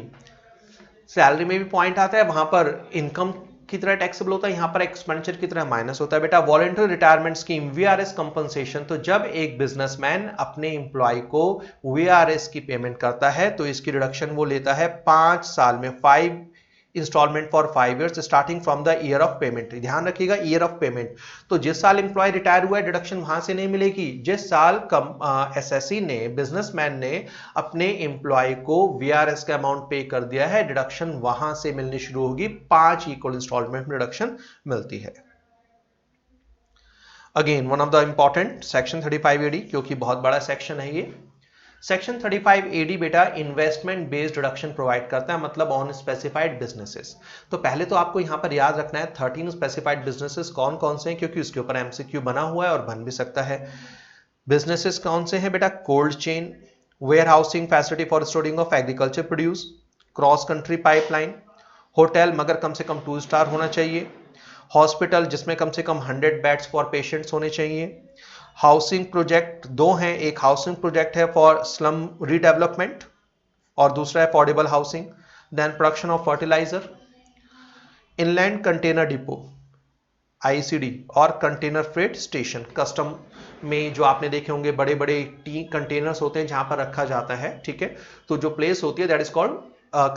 सैलरी में भी पॉइंट आता है, वहां पर इनकम की तरह टैक्सेबल होता है, यहां पर एक्सपेंडिचर की तरह माइनस होता है बेटा। Voluntary retirement scheme VRS compensation, तो जब एक बिजनेसमैन अपने एम्प्लॉय को वीआरएस की पेमेंट करता है तो इसकी रिडक्शन वो लेता है 5 साल में, 5 installment for 5 years starting from the year of payment. ध्यान रखिएगा, ईयर ऑफ पेमेंट। तो जिस साल एम्प्लॉय रिटायर हुआ है डिडक्शन वहां से नहीं मिलेगी, जिस साल एसएससी ने, बिजनेसमैन ने अपने एम्प्लॉय को वीआरएस का अमाउंट पे कर दिया है, डिडक्शन वहां से मिलनी शुरू होगी, 5 इक्वल इंस्टॉलमेंट में डिडक्शन मिलती है। Again one of the important section 35AD, क्योंकि बहुत बड़ा सेक्शन है ये। सेक्शन 35AD बेटा इन्वेस्टमेंट बेस्ड डिडक्शन प्रोवाइड करता है, मतलब ऑन स्पेसिफाइड बिजनेसेस। तो पहले तो आपको यहां पर याद रखना है 13 स्पेसिफाइड बिजनेसेस कौन कौन से हैं, क्योंकि उसके ऊपर एमसीक्यू बना हुआ है और बन भी सकता है। बिजनेसेस कौन से हैं बेटा? Cold chain, warehousing facility for storing of agriculture produce, cross country pipeline, hotel मगर कम से कम 2 स्टार होना चाहिए, हॉस्पिटल जिसमें कम से कम 100 बेड्स फॉर पेशेंट्स होने चाहिए। हाउसिंग प्रोजेक्ट 2 हैं, एक हाउसिंग प्रोजेक्ट है फॉर स्लम रीडेवलपमेंट और दूसरा है affordable housing. Then production of fertiliser, inland container depot ICD और कंटेनर फ्रेट स्टेशन। कस्टम में जो आपने देखे होंगे बड़े बड़े कंटेनर्स होते हैं जहां पर रखा जाता है, ठीक है। तो जो प्लेस होती है that is called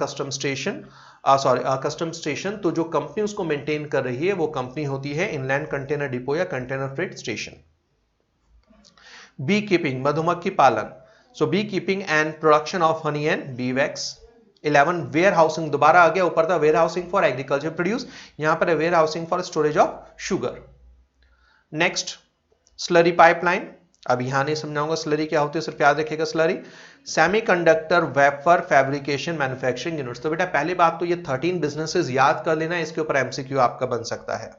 custom station, custom station. तो जो कंपनी उसको मेंटेन कर रही है वो कंपनी होती है इनलैंड कंटेनर डिपो या container freight station. Beekeeping, मधुमक्खी पालन, so beekeeping and production of honey and bee wax. 11 warehousing, दोबारा आ गया, ऊपर था warehousing for agriculture produce, यहां पर है warehousing for storage of sugar. Next slurry pipeline, अब यहां नहीं समझाऊंगा स्लरी क्या होती है, सिर्फ याद रखिएगा slurry. Semiconductor wafer fabrication manufacturing units. तो बेटा पहली बात तो ये 13 बिजनेसेस याद कर लेना, इसके ऊपर एमसीक्यू आपका बन सकता है।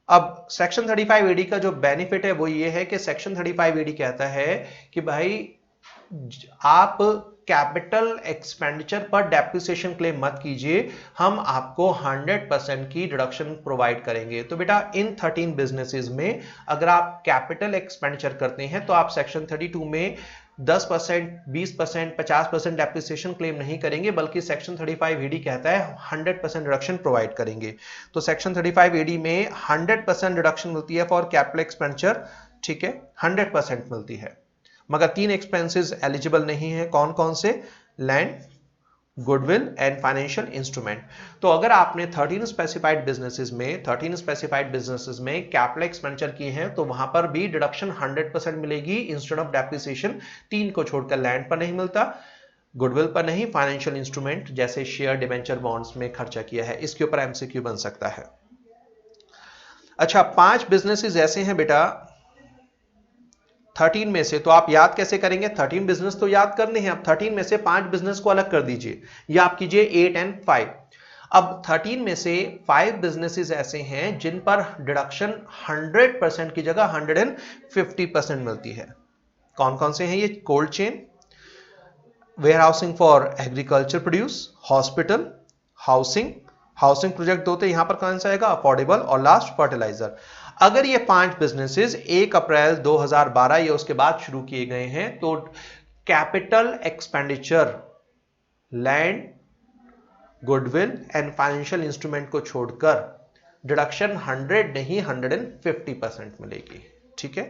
अब सेक्शन 35 एडी का जो बेनिफिट है वो ये है कि सेक्शन 35 एडी कहता है कि भाई आप कैपिटल एक्सपेंडिचर पर डेप्रिसिएशन क्लेम मत कीजिए, हम आपको 100% की डिडक्शन प्रोवाइड करेंगे। तो बेटा इन 13 बिजनेसेस में अगर आप कैपिटल एक्सपेंडिचर करते हैं तो आप सेक्शन 32 में 10%, 20%, 50% डेप्रिसिएशन क्लेम नहीं करेंगे, बल्कि सेक्शन 35 एडी कहता है 100% डिडक्शन प्रोवाइड करेंगे। तो सेक्शन 35 एडी में 100% डिडक्शन मिलती है फॉर कैपिटल एक्सपेंडिचर, ठीक है, 100% मिलती है। मगर 3 एक्सपेंसेस एलिजिबल नहीं है, कौन कौन से? Land, goodwill and financial instrument. तो अगर आपने 13 स्पेसिफाइड बिजनेसेस में कैपिटल एक्सपेंडिचर किए हैं तो वहां पर भी डिडक्शन 100% मिलेगी इंस्टेड ऑफ डेप्रिसिएशन। 3 को छोड़कर लैंड पर नहीं मिलता, गुडविल पर नहीं, फाइनेंशियल इंस्ट्रूमेंट जैसे शेयर, डिबेंचर, बॉन्ड्स में खर्चा किया है, इसके ऊपर एमसीक्यू बन सकता है। अच्छा, 5 बिजनेसेस ऐसे हैं बेटा 13 में से, तो आप याद कैसे करेंगे? 13 बिजनेस तो याद करने हैं, अब 13 में से 5 बिजनेस को अलग कर दीजिए, या आप कीजिए 8 एंड 5। अब 13 में से 5 बिजनेसेस ऐसे हैं जिन पर डिडक्शन 100% की जगह 150% मिलती है। कौन कौन से हैं ये? Cold chain, warehousing for agriculture produce, hospital, housing project होते हैं, यहां पर कौन सा आएगा? अफोर्डेबल, और लास्ट फर्टिलाइजर। अगर ये 5 बिजनेसेस 1 अप्रैल 2012 या उसके बाद शुरू किए गए हैं तो capital expenditure, land, goodwill and financial instrument को छोड़कर डिडक्शन 100 नहीं 150% मिलेगी, ठीक है।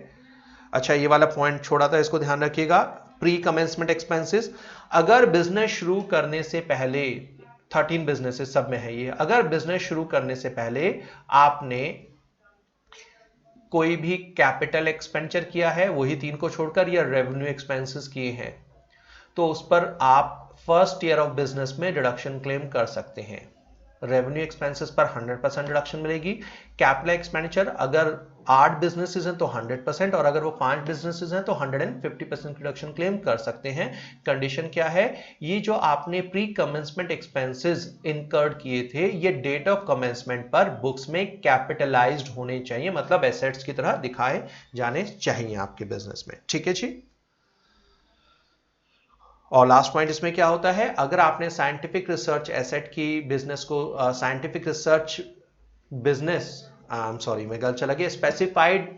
अच्छा, ये वाला पॉइंट छोड़ा था, इसको ध्यान रखिएगा। प्री कमेंसमेंट एक्सपेंसेस, अगर बिजनेस शुरू करने से पहले, 13 बिजनेसेस सब में है ये, अगर बिजनेस शुरू करने से पहले आपने कोई भी कैपिटल एक्सपेंडिचर किया है, वही 3 को छोड़कर, या रेवेन्यू एक्सपेंसेस किए हैं, तो उस पर आप फर्स्ट ईयर ऑफ बिजनेस में डिडक्शन क्लेम कर सकते हैं। रेवेन्यू एक्सपेंसेस पर 100% डिडक्शन मिलेगी। कैपिटल एक्सपेंडिचर अगर 8 बिजनेसेस हैं तो 100%, और अगर वो 5 बिजनेसेस हैं तो 150% डिडक्शन क्लेम कर सकते हैं। कंडीशन क्या है? ये जो आपने प्री कमेंसमेंट एक्सपेंसेस इनकर्ड किए थे, ये डेट ऑफ कमेंसमेंट पर बुक्स में कैपिटलाइज्ड होने चाहिए, मतलब एसेट्स की तरह दिखाए जाने चाहिए आपके बिजनेस में, ठीक है जी। और लास्ट पॉइंट इसमें क्या होता है? अगर आपने साइंटिफिक रिसर्च एसेट की बिजनेस को, साइंटिफिक रिसर्च बिजनेस, मैं गलत चला गया, स्पेसिफाइड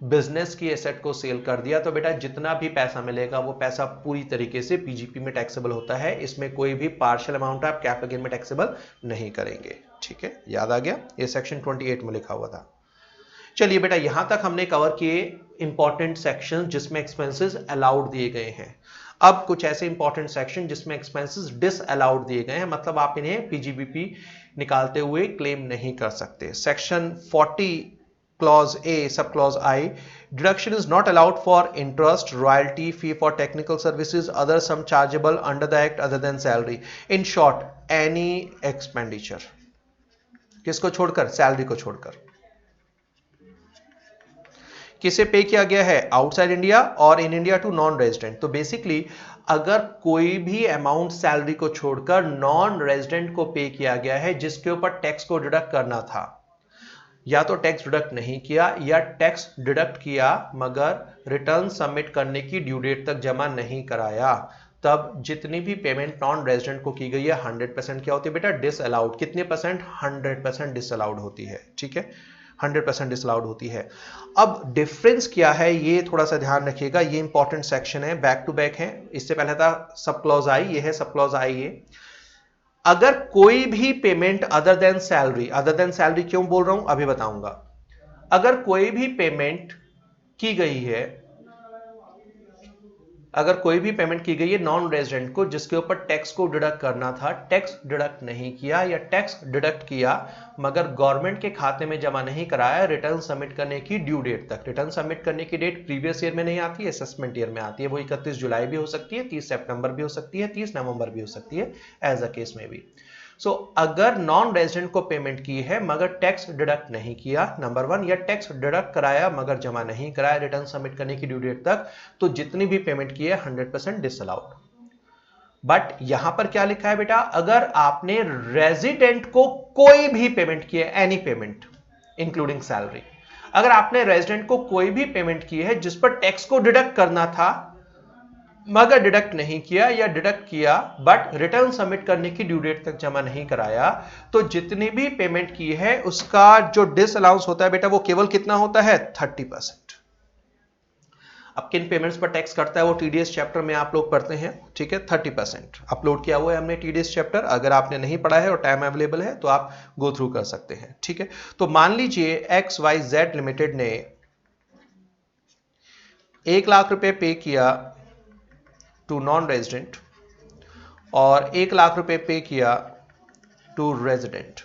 बिजनेस की एसेट को सेल कर दिया, तो बेटा जितना भी पैसा मिलेगा वो पैसा पूरी तरीके से पीजीपी में टैक्सेबल होता है। इसमें कोई भी पार्शियल अमाउंट आप कैपिटल गेन में टैक्सेबल नहीं करेंगे, ठीक है, याद आ गया? ये सेक्शन 28 में लिखा हुआ था। चलिए बेटा, यहां तक हमने कवर किए इंपॉर्टेंट सेक्शन जिसमें एक्सपेंसेस अलाउड दिए गए हैं। अब कुछ ऐसे इंपॉर्टेंट सेक्शन जिसमें एक्सपेंसेस डिसअलाउड दिए गए हैं, मतलब आप इन्हें पीजीबीपी निकालते हुए क्लेम नहीं कर सकते। Section 40 clause A sub clause I, deduction is not allowed for interest, royalty, fee for technical services, other sum chargeable under the act other than salary. In short any expenditure, किसको छोड़कर? सैलरी को छोड़कर। किसे पे किया गया है? आउटसाइड इंडिया और in India to non resident. तो बेसिकली अगर कोई भी अमाउंट सैलरी को छोड़कर नॉन रेजिडेंट को पे किया गया है जिसके ऊपर टैक्स को डिडक्ट करना था, या तो टैक्स डिडक्ट नहीं किया या टैक्स डिडक्ट किया मगर रिटर्न सबमिट करने की ड्यू डेट तक जमा नहीं कराया, तब जितनी भी पेमेंट नॉन रेजिडेंट को की गई है 100% क्या होती है बेटा? डिसअलाउड। कितने परसेंट? 100% डिसअलाउड होती है, ठीक है, 100% डिसअलाउड होती है। अब डिफरेंस क्या है ये थोड़ा सा ध्यान रखिएगा, ये इंपॉर्टेंट सेक्शन है, बैक टू बैक है। इससे पहले था सब क्लॉज आई, ये है सब क्लॉज आई। ये अगर कोई भी पेमेंट अदर देन सैलरी क्यों बोल रहा हूं अभी बताऊंगा। अगर कोई भी पेमेंट की गई है अगर कोई भी पेमेंट की गई है नॉन रेजिडेंट को जिसके ऊपर टैक्स को डिडक्ट करना था, टैक्स डिडक्ट नहीं किया या टैक्स डिडक्ट किया मगर गवर्नमेंट के खाते में जमा नहीं कराया रिटर्न सबमिट करने की ड्यू डेट तक। रिटर्न सबमिट करने की डेट प्रीवियस ईयर में नहीं आती है, असेसमेंट ईयर में आती है। वो 31 जुलाई भी हो सकती है, 30 सितंबर भी हो सकती है, 30 नवंबर भी हो सकती है, एज अ केस में भी। सो अगर नॉन रेजिडेंट को पेमेंट की है मगर टैक्स डिडक्ट नहीं किया, नंबर 1, या टैक्स डिडक्ट कराया मगर जमा नहीं कराया रिटर्न सबमिट करने की ड्यू डेट तक, तो जितनी भी पेमेंट की है 100% डिसअलाउड। बट यहां पर क्या लिखा है बेटा, अगर आपने रेजिडेंट को कोई भी पेमेंट की है, एनी पेमेंट इंक्लूडिंग सैलरी, अगर आपने रेजिडेंट को कोई भी पेमेंट की है जिस पर टैक्स को डिडक्ट करना था मगर डिडक्ट नहीं किया या डिडक्ट किया बट रिटर्न सबमिट करने की ड्यू डेट तक जमा नहीं कराया, तो जितनी भी पेमेंट की है उसका जो डिसअलाउंस होता है बेटा वो केवल कितना होता है, 30%। अब किन पेमेंट्स पर टैक्स कटता है वो टीडीएस चैप्टर में आप लोग पढ़ते हैं, ठीक है। 30% अपलोड किया हुआ है हमने टीडीएस चैप्टर, अगर आपने नहीं पढ़ा है और टाइम अवेलेबल है तो आप गो थ्रू कर सकते हैं, ठीक है। तो मान लीजिए XYZ लिमिटेड ने 1 लाख रुपए पे किया टू नॉन रेजिडेंट और 1 लाख रुपए पे किया टू रेजिडेंट,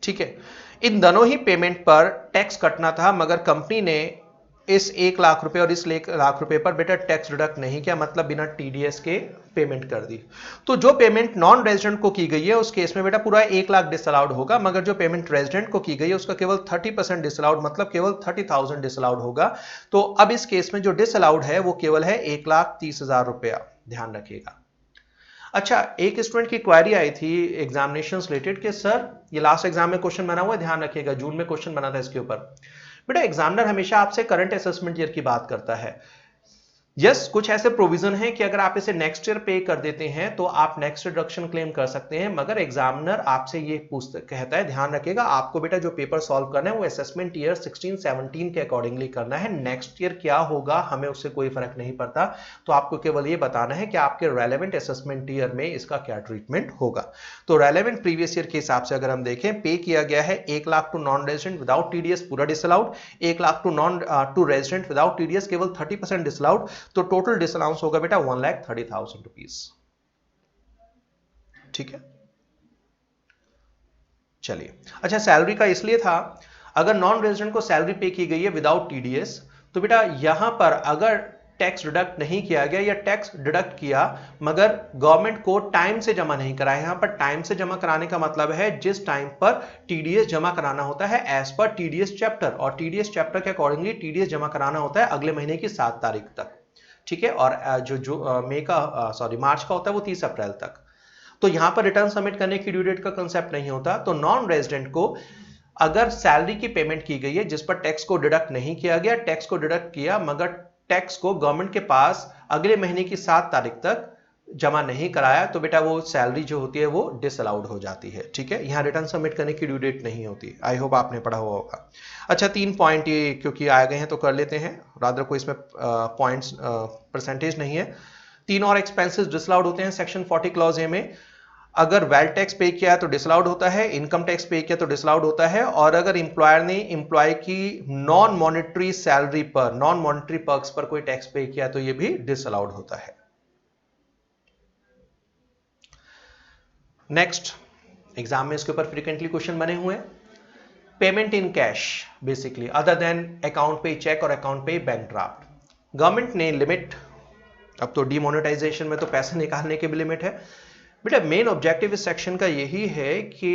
ठीक है। इन दोनों ही पेमेंट पर टैक्स कटना था मगर कंपनी ने इस 1 लाख रुपए और इस 1 लाख रुपए पर बेटा टैक्स डिडक्ट नहीं किया, मतलब बिना टीडीएस के पेमेंट कर दी। तो जो पेमेंट नॉन रेजिडेंट को की गई है उस केस में बेटा पूरा 1 लाख डिसअलाउड होगा, मगर जो पेमेंट रेजिडेंट को की गई है उसका केवल 30% डिसअलाउड, मतलब केवल 30,000 डिसअलाउड होगा। तो अब इस केस में जो डिसअलाउड है वो केवल है 1,30,000 रुपया, ध्यान रखिएगा। अच्छा, एक स्टूडेंट की क्वेरी आई थी एग्जामिनेशन रिलेटेड कि सर ये लास्ट एग्जाम में क्वेश्चन बना हुआ है, ध्यान रखिएगा, जून में क्वेश्चन बना था इसके ऊपर। बेटा एग्जामिनर हमेशा आपसे करंट असेसमेंट ईयर की बात करता है। यस, कुछ ऐसे प्रोविजन है कि अगर आप इसे नेक्स्ट ईयर पे कर देते हैं तो आप नेक्स्ट डिडक्शन क्लेम कर सकते हैं, मगर एग्जामिनर आपसे ये कहता है, ध्यान रखिएगा आपको बेटा जो पेपर सॉल्व करना है वो असेसमेंट ईयर 16-17 के अकॉर्डिंगली करना है। नेक्स्ट ईयर क्या होगा हमें उससे कोई फर्क नहीं पड़ता, तो आपको केवल ये बताना है कि आपके रेलेवेंट असेसमेंट ईयर में इसका क्या ट्रीटमेंट होगा। तो रेलेवेंट प्रीवियस ईयर के हिसाब से अगर हम देखें, पे किया गया है 1 lakh to non resident without TDS, पूरा disallowed, 1 lakh to resident without TDS, केवल 30% डिसअलाउड, तो टोटल डिसअलाउंस होगा बेटा 1,30,000 रुपीज, ठीक है। चलिए, अच्छा सैलरी का इसलिए था, अगर नॉन रेजिडेंट को सैलरी पे की गई है विदाउट टीडीएस तो बेटा यहां पर अगर टैक्स डिडक्ट नहीं किया गया या टैक्स डिडक्ट किया मगर गवर्नमेंट को टाइम से जमा नहीं कराया, यहां पर टाइम से जमा कराने का मतलब है जिस टाइम पर टीडीएस जमा कराना होता है एज पर टीडीएस चैप्टर, और टीडीएस चैप्टर के अकॉर्डिंगली टीडीएस जमा कराना होता है अगले महीने की 7 तारीख तक, ठीक है। और जो मार्च का होता है वो 30 अप्रैल तक। तो यहां पर रिटर्न सबमिट करने की ड्यू डेट का कंसेप्ट नहीं होता। तो नॉन रेजिडेंट को अगर सैलरी की पेमेंट की गई है जिस पर टैक्स को डिडक्ट नहीं किया गया, टैक्स को डिडक्ट किया मगर टैक्स को गवर्नमेंट के पास अगले महीने की 7 तारीख तक जमा नहीं कराया, तो बेटा वो सैलरी जो होती है वो डिसअलाउड हो जाती है, ठीक है। यहां रिटर्न सबमिट करने की ड्यू डेट नहीं होती। आई होप आपने पढ़ा हुआ होगा। अच्छा, 3 पॉइंट ये क्योंकि आ गए हैं तो कर लेते हैं, रादर कोई इसमें पॉइंट्स परसेंटेज नहीं है। 3 और एक्सपेंसेस डिसअलाउड होते हैं सेक्शन 40 क्लॉज ए में। अगर वेल्थ टैक्स पे किया तो डिसअलाउड होता है, इनकम टैक्स पे किया तो डिसअलाउड होता है, और अगर इंप्लॉयर ने इंप्लॉय की नॉन मॉनेटरी सैलरी पर, नॉन मॉनेटरी पर्क्स पर कोई टैक्स पे किया तो ये भी डिसअलाउड होता है। नेक्स्ट, एग्जाम में इसके ऊपर फ्रीक्वेंटली क्वेश्चन बने हुए हैं। Payment in cash basically other than account पे चेक और अकाउंट पे बैंक ड्राफ्ट। गवर्नमेंट ने लिमिट, अब तो डीमोनेटाइजेशन में तो पैसे निकालने की भी लिमिट है। बेटा मेन ऑब्जेक्टिव इस सेक्शन का यही है कि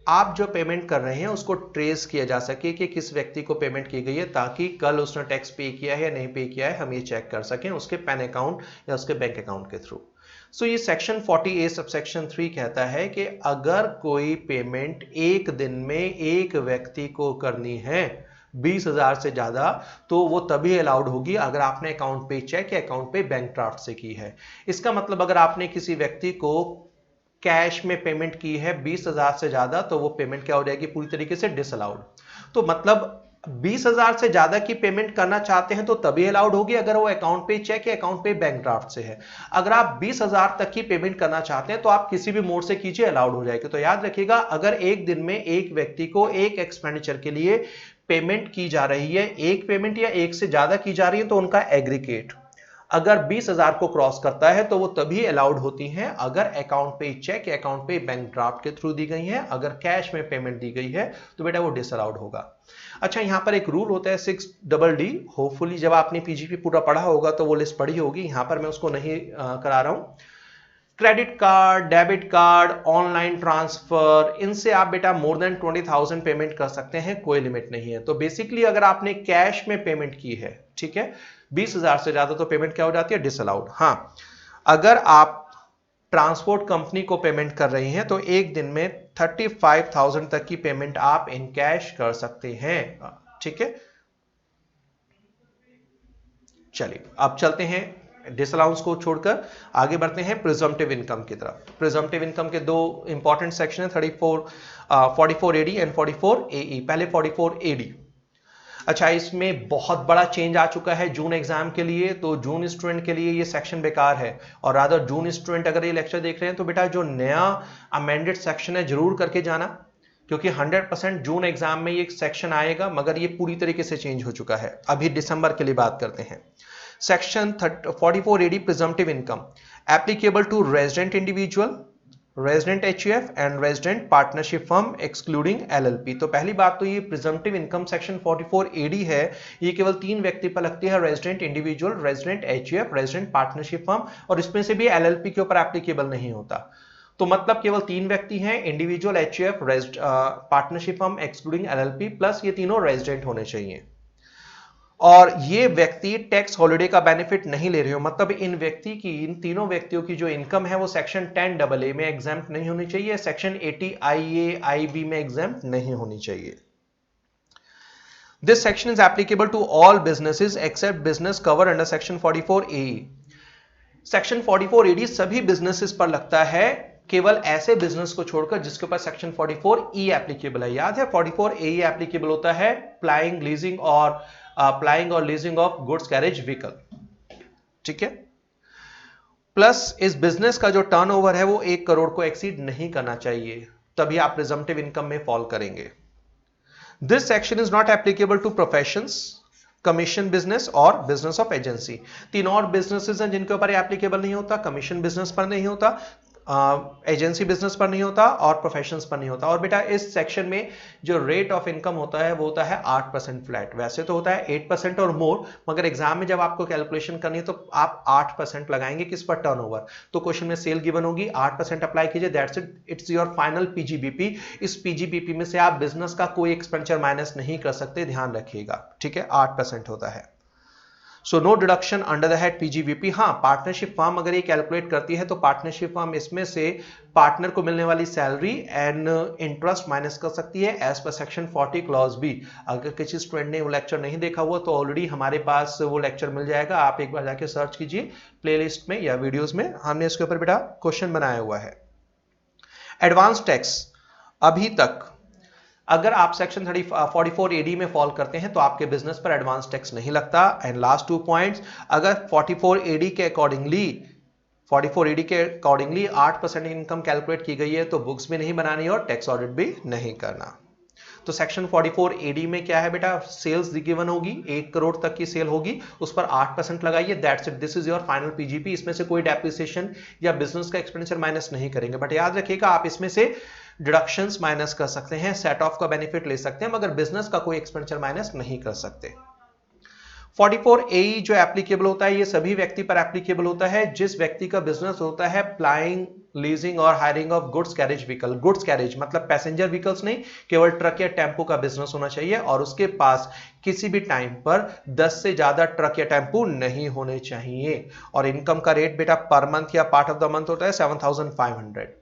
आप जो पेमेंट कर रहे हैं उसको ट्रेस किया जा सके कि किस व्यक्ति को पेमेंट की गई है, ताकि कल उसने टैक्स पे किया है या नहीं पे किया है हम ये चेक कर सकें उसके पैन अकाउंट या उसके बैंक अकाउंट के थ्रू। सो ये सेक्शन 40A सबसेक्शन 3 कहता है कि अगर कोई पेमेंट एक दिन में एक व्यक्ति को करनी है 20,000 से ज्यादा, तो वो तभी अलाउड होगी अगर आपने अकाउंट पे चेक या अकाउंट पे बैंक ड्राफ्ट से की है। इसका मतलब अगर आपने किसी व्यक्ति को कैश में पेमेंट की है 20,000 से ज्यादा, तो वो पेमेंट क्या हो जाएगी, पूरी तरीके से डिसअलाउड। तो मतलब 20,000 से ज्यादा की पेमेंट करना चाहते हैं तो तभी अलाउड होगी अगर वो अकाउंट पे चेक या अकाउंट पे बैंक ड्राफ्ट से है। अगर आप 20,000 तक की पेमेंट करना चाहते हैं तो आप किसी भी मोड से कीजिए, अलाउड हो जाएगी। तो याद रखिएगा, अगर एक दिन में एक व्यक्ति को एक एक्सपेंडिचर के लिए पेमेंट की जा रही है, एक पेमेंट या एक से ज्यादा की जा रही है, तो उनका एग्रीगेट अगर 20,000 को क्रॉस करता है तो वो तभी अलाउड होती हैं अगर अकाउंट पे चेक या अकाउंट पे बैंक ड्राफ्ट के थ्रू दी गई है। अगर कैश में पेमेंट दी गई है तो बेटा वो डिसअलाउड होगा। अच्छा, यहां पर एक रूल होता है 6DD। होपफुली जब आपने पीजीपी पूरा पढ़ा होगा तो वो लिस्ट पढ़ी होगी, यहां पर मैं उसको नहीं करा रहा हूं। Credit card, debit card, online transfer, इनसे आप बेटा मोर देन 20,000 पेमेंट कर सकते हैं, कोई लिमिट नहीं है। तो बेसिकली अगर आपने कैश में पेमेंट की है, ठीक है, 20,000 से ज्यादा तो पेमेंट क्या हो जाती है, डिसअलाउड। हां, अगर आप ट्रांसपोर्ट कंपनी को पेमेंट कर रही हैं तो एक दिन में 35,000 तक की पेमेंट आप इन कैश कर सकते हैं, ठीक है। चलिए अब चलते हैं डिसअलाउंस को छोड़कर आगे बढ़ते हैं प्रिजम्पटिव इनकम की तरफ। प्रिजम्पटिव इनकम के दो इंपॉर्टेंट सेक्शन है, 44AD एंड 44AE। पहले 44AD। अच्छा, इसमें बहुत बड़ा चेंज आ चुका है जून एग्जाम के लिए, तो जून स्टूडेंट के लिए ये सेक्शन बेकार है। और रादर जून स्टूडेंट अगर ये लेक्चर देख रहे हैं तो बेटा जो नया अमेंडेड सेक्शन है जरूर करके जाना, क्योंकि 100% जून एग्जाम में ये सेक्शन आएगा, मगर ये पूरी तरीके से चेंज हो चुका है। अभी दिसंबर के लिए बात करते हैं। Section 44AD presumptive income applicable to resident individual, resident HUF and resident partnership firm excluding LLP। तो पहली बात तो ये प्रिजम्पटिव इनकम सेक्शन 44AD है, ये केवल 3 व्यक्ति पर लगती है, resident individual, resident HUF, resident partnership firm, और इसमें से भी LLP के ऊपर एप्लीकेबल नहीं होता। तो मतलब केवल 3 व्यक्ति हैं, individual, HUF, partnership firm excluding LLP, plus ये तीनों रेजिडेंट होने चाहिए। और ये व्यक्ति टैक्स हॉलिडे का बेनिफिट नहीं ले रहे हो, मतलब इन तीनों व्यक्तियों की जो इनकम है वो सेक्शन 10AA में एग्जाम्प्ट नहीं होनी चाहिए, सेक्शन 80IA IB में एग्जाम्प्ट नहीं होनी चाहिए। This section is applicable to all businesses except business cover under section 44AE। Section 44AD सभी बिजनेसेस पर लगता है, केवल ऐसे बिजनेस को छोड़कर जिसके ऊपर सेक्शन 44E एप्लीकेबल है। याद है 44AE एप्लीकेबल होता है प्लाइंग, लीजिंग और leasing of goods carriage vehicle, ठीक है। प्लस इस बिजनेस का जो टर्नओवर है वो 1 करोड़ को एक्सीड नहीं करना चाहिए, तभी आप प्रिजम्पटिव इनकम में फॉल करेंगे। This section is not applicable to professions, commission business और बिजनेस ऑफ एजेंसी। 3 और बिजनेसेस हैं जिनके ऊपर एप्लीकेबल नहीं होता, कमीशन बिजनेस पर नहीं होता, एजेंसी बिजनेस पर नहीं होता और प्रोफेशंस पर नहीं होता। और बेटा इस सेक्शन में जो रेट ऑफ इनकम होता है वो होता है 8% फ्लैट। वैसे तो होता है 8% और मोर, मगर एग्जाम में जब आपको कैलकुलेशन करनी है तो आप 8% लगाएंगे, किस पर, टर्नओवर। तो क्वेश्चन में सेल गिवन होगी, 8% अप्लाई कीजिए, that's it, it's your final PGBP। इस PGBP में से आप बिजनेस का कोई एक्सपेंडिचर माइनस नहीं कर सकते, ध्यान रखिएगा, ठीक है। 8% होता है, so no deduction under the head PGBP। हाँ, पार्टनरशिप फर्म अगर ये कैलकुलेट करती है तो पार्टनरशिप फर्म इसमें से पार्टनर को मिलने वाली सैलरी एंड इंटरेस्ट माइनस कर सकती है as per section 40 clause B। अगर किसी स्टूडेंट ने वो लेक्चर नहीं देखा हुआ तो ऑलरेडी हमारे पास वो लेक्चर मिल जाएगा, आप एक बार जाके सर्च कीजिए प्लेलिस्ट में या वीडियोस में, हमने इसके ऊपर बेटा क्वेश्चन बनाया हुआ है। एडवांस टैक्स, अभी तक अगर आप सेक्शन 44AD में फॉल करते हैं तो आपके बिजनेस पर एडवांस टैक्स नहीं लगता। एंड लास्ट 2 पॉइंट्स, अगर 44AD के अकॉर्डिंगली 8% इनकम कैलकुलेट की गई है तो बुक्स भी नहीं बनानी और टैक्स ऑडिट भी नहीं करना। तो सेक्शन 44AD में क्या है बेटा, सेल्स गिवन होगी, 1 करोड़ तक की सेल होगी, उस पर 8% लगाइए, that's it, this is your final PGP। इसमें से कोई डेप्रिसिएशन या बिजनेस का एक्सपेंडिचर माइनस नहीं करेंगे, बट याद रखिएगा आप इसमें से डिडक्शंस माइनस कर सकते हैं, सेट ऑफ का बेनिफिट ले सकते हैं, मगर बिजनेस का कोई एक्सपेंडिचर माइनस नहीं कर सकते। 44AE जो एप्लीकेबल होता है ये सभी व्यक्ति पर एप्लीकेबल होता है जिस व्यक्ति का बिजनेस होता है प्लाइंग, लीजिंग और hiring of goods carriage vehicle. Goods carriage मतलब पैसेंजर व्हीकल्स नहीं, केवल ट्रक या टेम्पो का बिजनेस होना चाहिए और उसके पास किसी भी टाइम पर 10 से ज्यादा ट्रक या टेम्पो नहीं होने चाहिए। और इनकम का रेट बेटा पर मंथ या पार्ट ऑफ द मंथ होता है 7,500।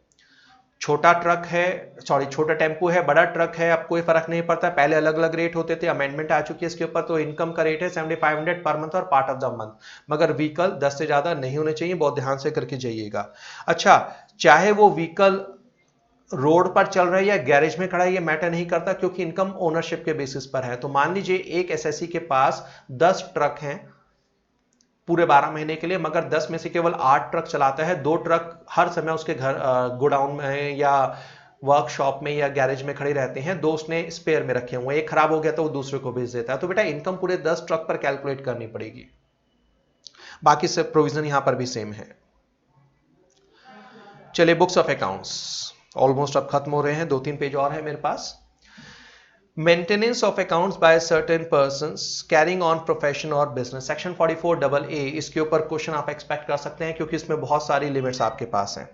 छोटा ट्रक है, छोटा टेम्पो है, बड़ा ट्रक है, अब कोई फर्क नहीं पड़ता। पहले अलग अलग रेट होते थे, अमेंडमेंट आ चुकी है इसके ऊपर, तो इनकम का रेट है 7,500 पर मंथ और पार्ट ऑफ द मंथ, मगर व्हीकल 10 से ज्यादा नहीं होने चाहिए, बहुत ध्यान से करके जाइएगा। अच्छा, चाहे वो व्हीकल रोड पर चल रहा है या गैरेज में खड़ा है, ये मैटर नहीं करता, क्योंकि इनकम ओनरशिप के बेसिस पर है। तो मान लीजिए एक SSC के पास 10 ट्रक हैं पूरे 12 महीने के लिए, मगर 10 में से केवल 8 ट्रक चलाता है, 2 ट्रक हर समय उसके घर गोडाउन में या वर्कशॉप में या गैरेज में खड़े रहते हैं, 2 उसने स्पेयर में रखे हुए, एक खराब हो गया तो वो दूसरे को भेज देता है। तो बेटा इनकम पूरे 10 ट्रक पर कैलकुलेट करनी पड़ेगी। बाकी सब प्रोविजन यहां पर भी सेम है। चलिए बुक्स ऑफ अकाउंट्स ऑलमोस्ट अब खत्म हो रहे हैं, 2-3 पेज और है मेरे पास। Maintenance of accounts by certain persons carrying on profession और बिजनेस, सेक्शन 44AA, इसके ऊपर क्वेश्चन आप एक्सपेक्ट कर सकते हैं क्योंकि इसमें बहुत सारी लिमिट्स आपके पास हैं।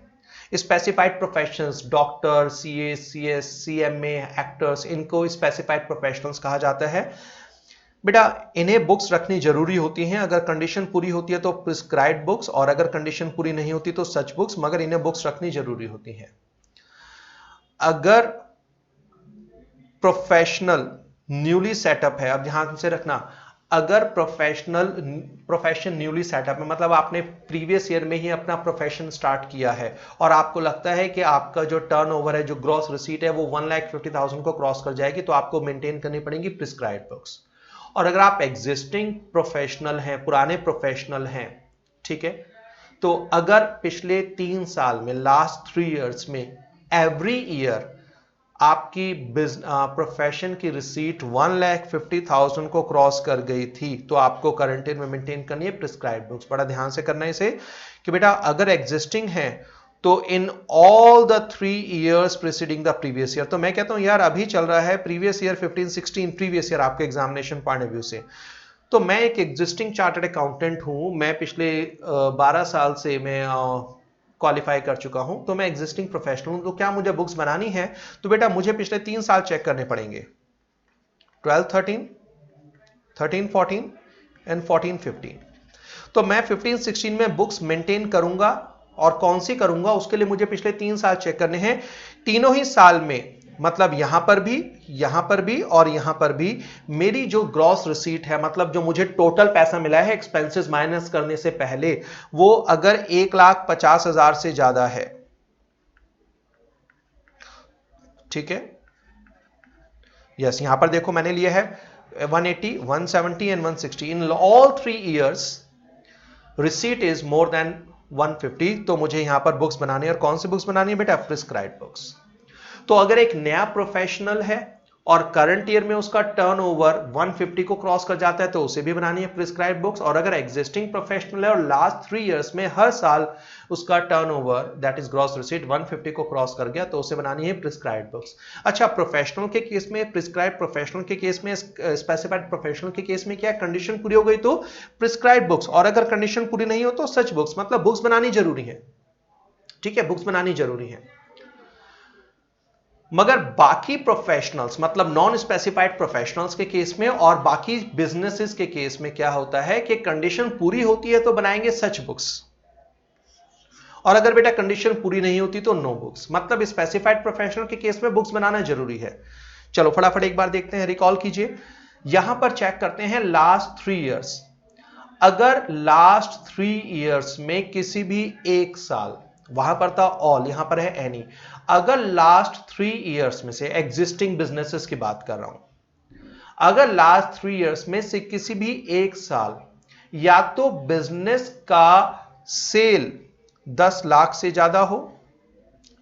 Specified professions, doctor, CA, CS, CMA, actors, इनको स्पेसिफाइड प्रोफेशनल्स कहा जाता है। बेटा इन्हें बुक्स रखनी जरूरी होती हैं, अगर कंडीशन पूरी होती है तो प्रिस्क्राइब्ड बुक्स, और अगर कंडीशन पूरी नहीं होती तो सच बुक्स, मगर इन्हें बुक्स रखनी जरूरी होती हैं। अगर प्रोफेशनल न्यूली सेटअप है, अब ध्यान से रखना, अगर प्रोफेशन न्यूली सेटअप है, मतलब आपने प्रीवियस ईयर में ही अपना प्रोफेशन स्टार्ट किया है और आपको लगता है कि आपका जो टर्नओवर है, जो ग्रॉस रिसीट है, वो 1,50,000 को क्रॉस कर जाएगी, तो आपको मेंटेन करनी पड़ेगी प्रिस्क्राइब्ड बुक्स। और अगर आप एग्जिस्टिंग प्रोफेशनल हैं, पुराने प्रोफेशनल हैं, ठीक है, तो अगर पिछले 3 साल में, लास्ट 3 इयर्स में, एवरी ईयर आपकी प्रोफेशन की रिसीट 1,50,000 को क्रॉस कर गई थी, तो आपको करंट ईयर में मेंटेन करनी है प्रिस्क्राइब्ड बुक्स। बड़ा ध्यान से करना है इसे कि बेटा अगर एग्जिस्टिंग है तो in all the 3 years preceding the previous year. तो मैं कहता हूं यार अभी चल रहा है प्रीवियस ईयर 15-16, प्रीवियस ईयर आपके एग्जामिनेशन पॉइंट ऑफ व्यू से, तो मैं एक एग्जिस्टिंग चार्टर्ड अकाउंटेंट हूं, मैं पिछले 12 साल से मैं क्वालिफाई कर चुका हूं, तो मैं एग्जिस्टिंग प्रोफेशनल हूं, तो क्या मुझे बुक्स बनानी है? तो बेटा मुझे पिछले 3 साल चेक करने पड़ेंगे, 12-13, 13-14 एंड 14-15। तो मैं 15-16 में बुक्स मेंटेन करूंगा, और कौन सी करूंगा उसके लिए मुझे पिछले 3 साल चेक करने हैं। तीनों ही साल में, मतलब यहां पर भी, यहां पर भी और यहां पर भी, मेरी जो ग्रॉस रिसीट है, मतलब जो मुझे टोटल पैसा मिला है एक्सपेंसेस माइनस करने से पहले, वो अगर 1,50,000 से ज्यादा है, ठीक है, यस, यहां पर देखो मैंने लिया है 180, 170 and 160, in all 3 years receipt is more than 150, तो मुझे यहां पर बुक्स बनानी है। और कौन सी बुक्स बनानी है बेटा? Prescribed books. तो अगर एक नया प्रोफेशनल है और करंट ईयर में उसका टर्नओवर 150 को क्रॉस कर जाता है, तो उसे भी बनानी है प्रिस्क्राइब्ड बुक्स। और अगर एग्जिस्टिंग प्रोफेशनल है और लास्ट 3 इयर्स में हर साल उसका turnover, that is gross receipt, 150 को क्रॉस कर गया, तो उसे बनानी है प्रिस्क्राइब्ड बुक्स। अच्छा, प्रोफेशनल के केस में, प्रिस्क्राइब्ड प्रोफेशनल के केस में, स्पेसिफाइड प्रोफेशनल के केस में क्या कंडीशन पूरी हो गई तो प्रिस्क्राइब्ड बुक्स, और अगर कंडीशन पूरी नहीं हो तो सच बुक्स, मतलब बुक्स बनानी जरूरी है, ठीक है, बुक्स बनानी जरूरी है। मगर बाकी प्रोफेशनल्स, मतलब नॉन स्पेसिफाइड प्रोफेशनल्स के केस में और बाकी बिजनेसेस के केस में क्या होता है कि कंडीशन पूरी होती है तो बनाएंगे सच बुक्स, और अगर बेटा कंडीशन पूरी नहीं होती तो नो बुक्स, मतलब स्पेसिफाइड प्रोफेशनल के केस में बुक्स बनाना जरूरी है। चलो फटाफट एक बार देखते हैं, रिकॉल कीजिए, यहां पर चेक करते हैं लास्ट 3 इयर्स। अगर लास्ट 3 इयर्स में किसी भी एक साल, वहां पर था ऑल, यहां पर है एनी, अगर लास्ट 3 इयर्स में से, एग्जिस्टिंग बिजनेसेस की बात कर रहा हूं, अगर लास्ट 3 इयर्स में से किसी भी एक साल या तो बिजनेस का सेल 10 लाख से ज्यादा हो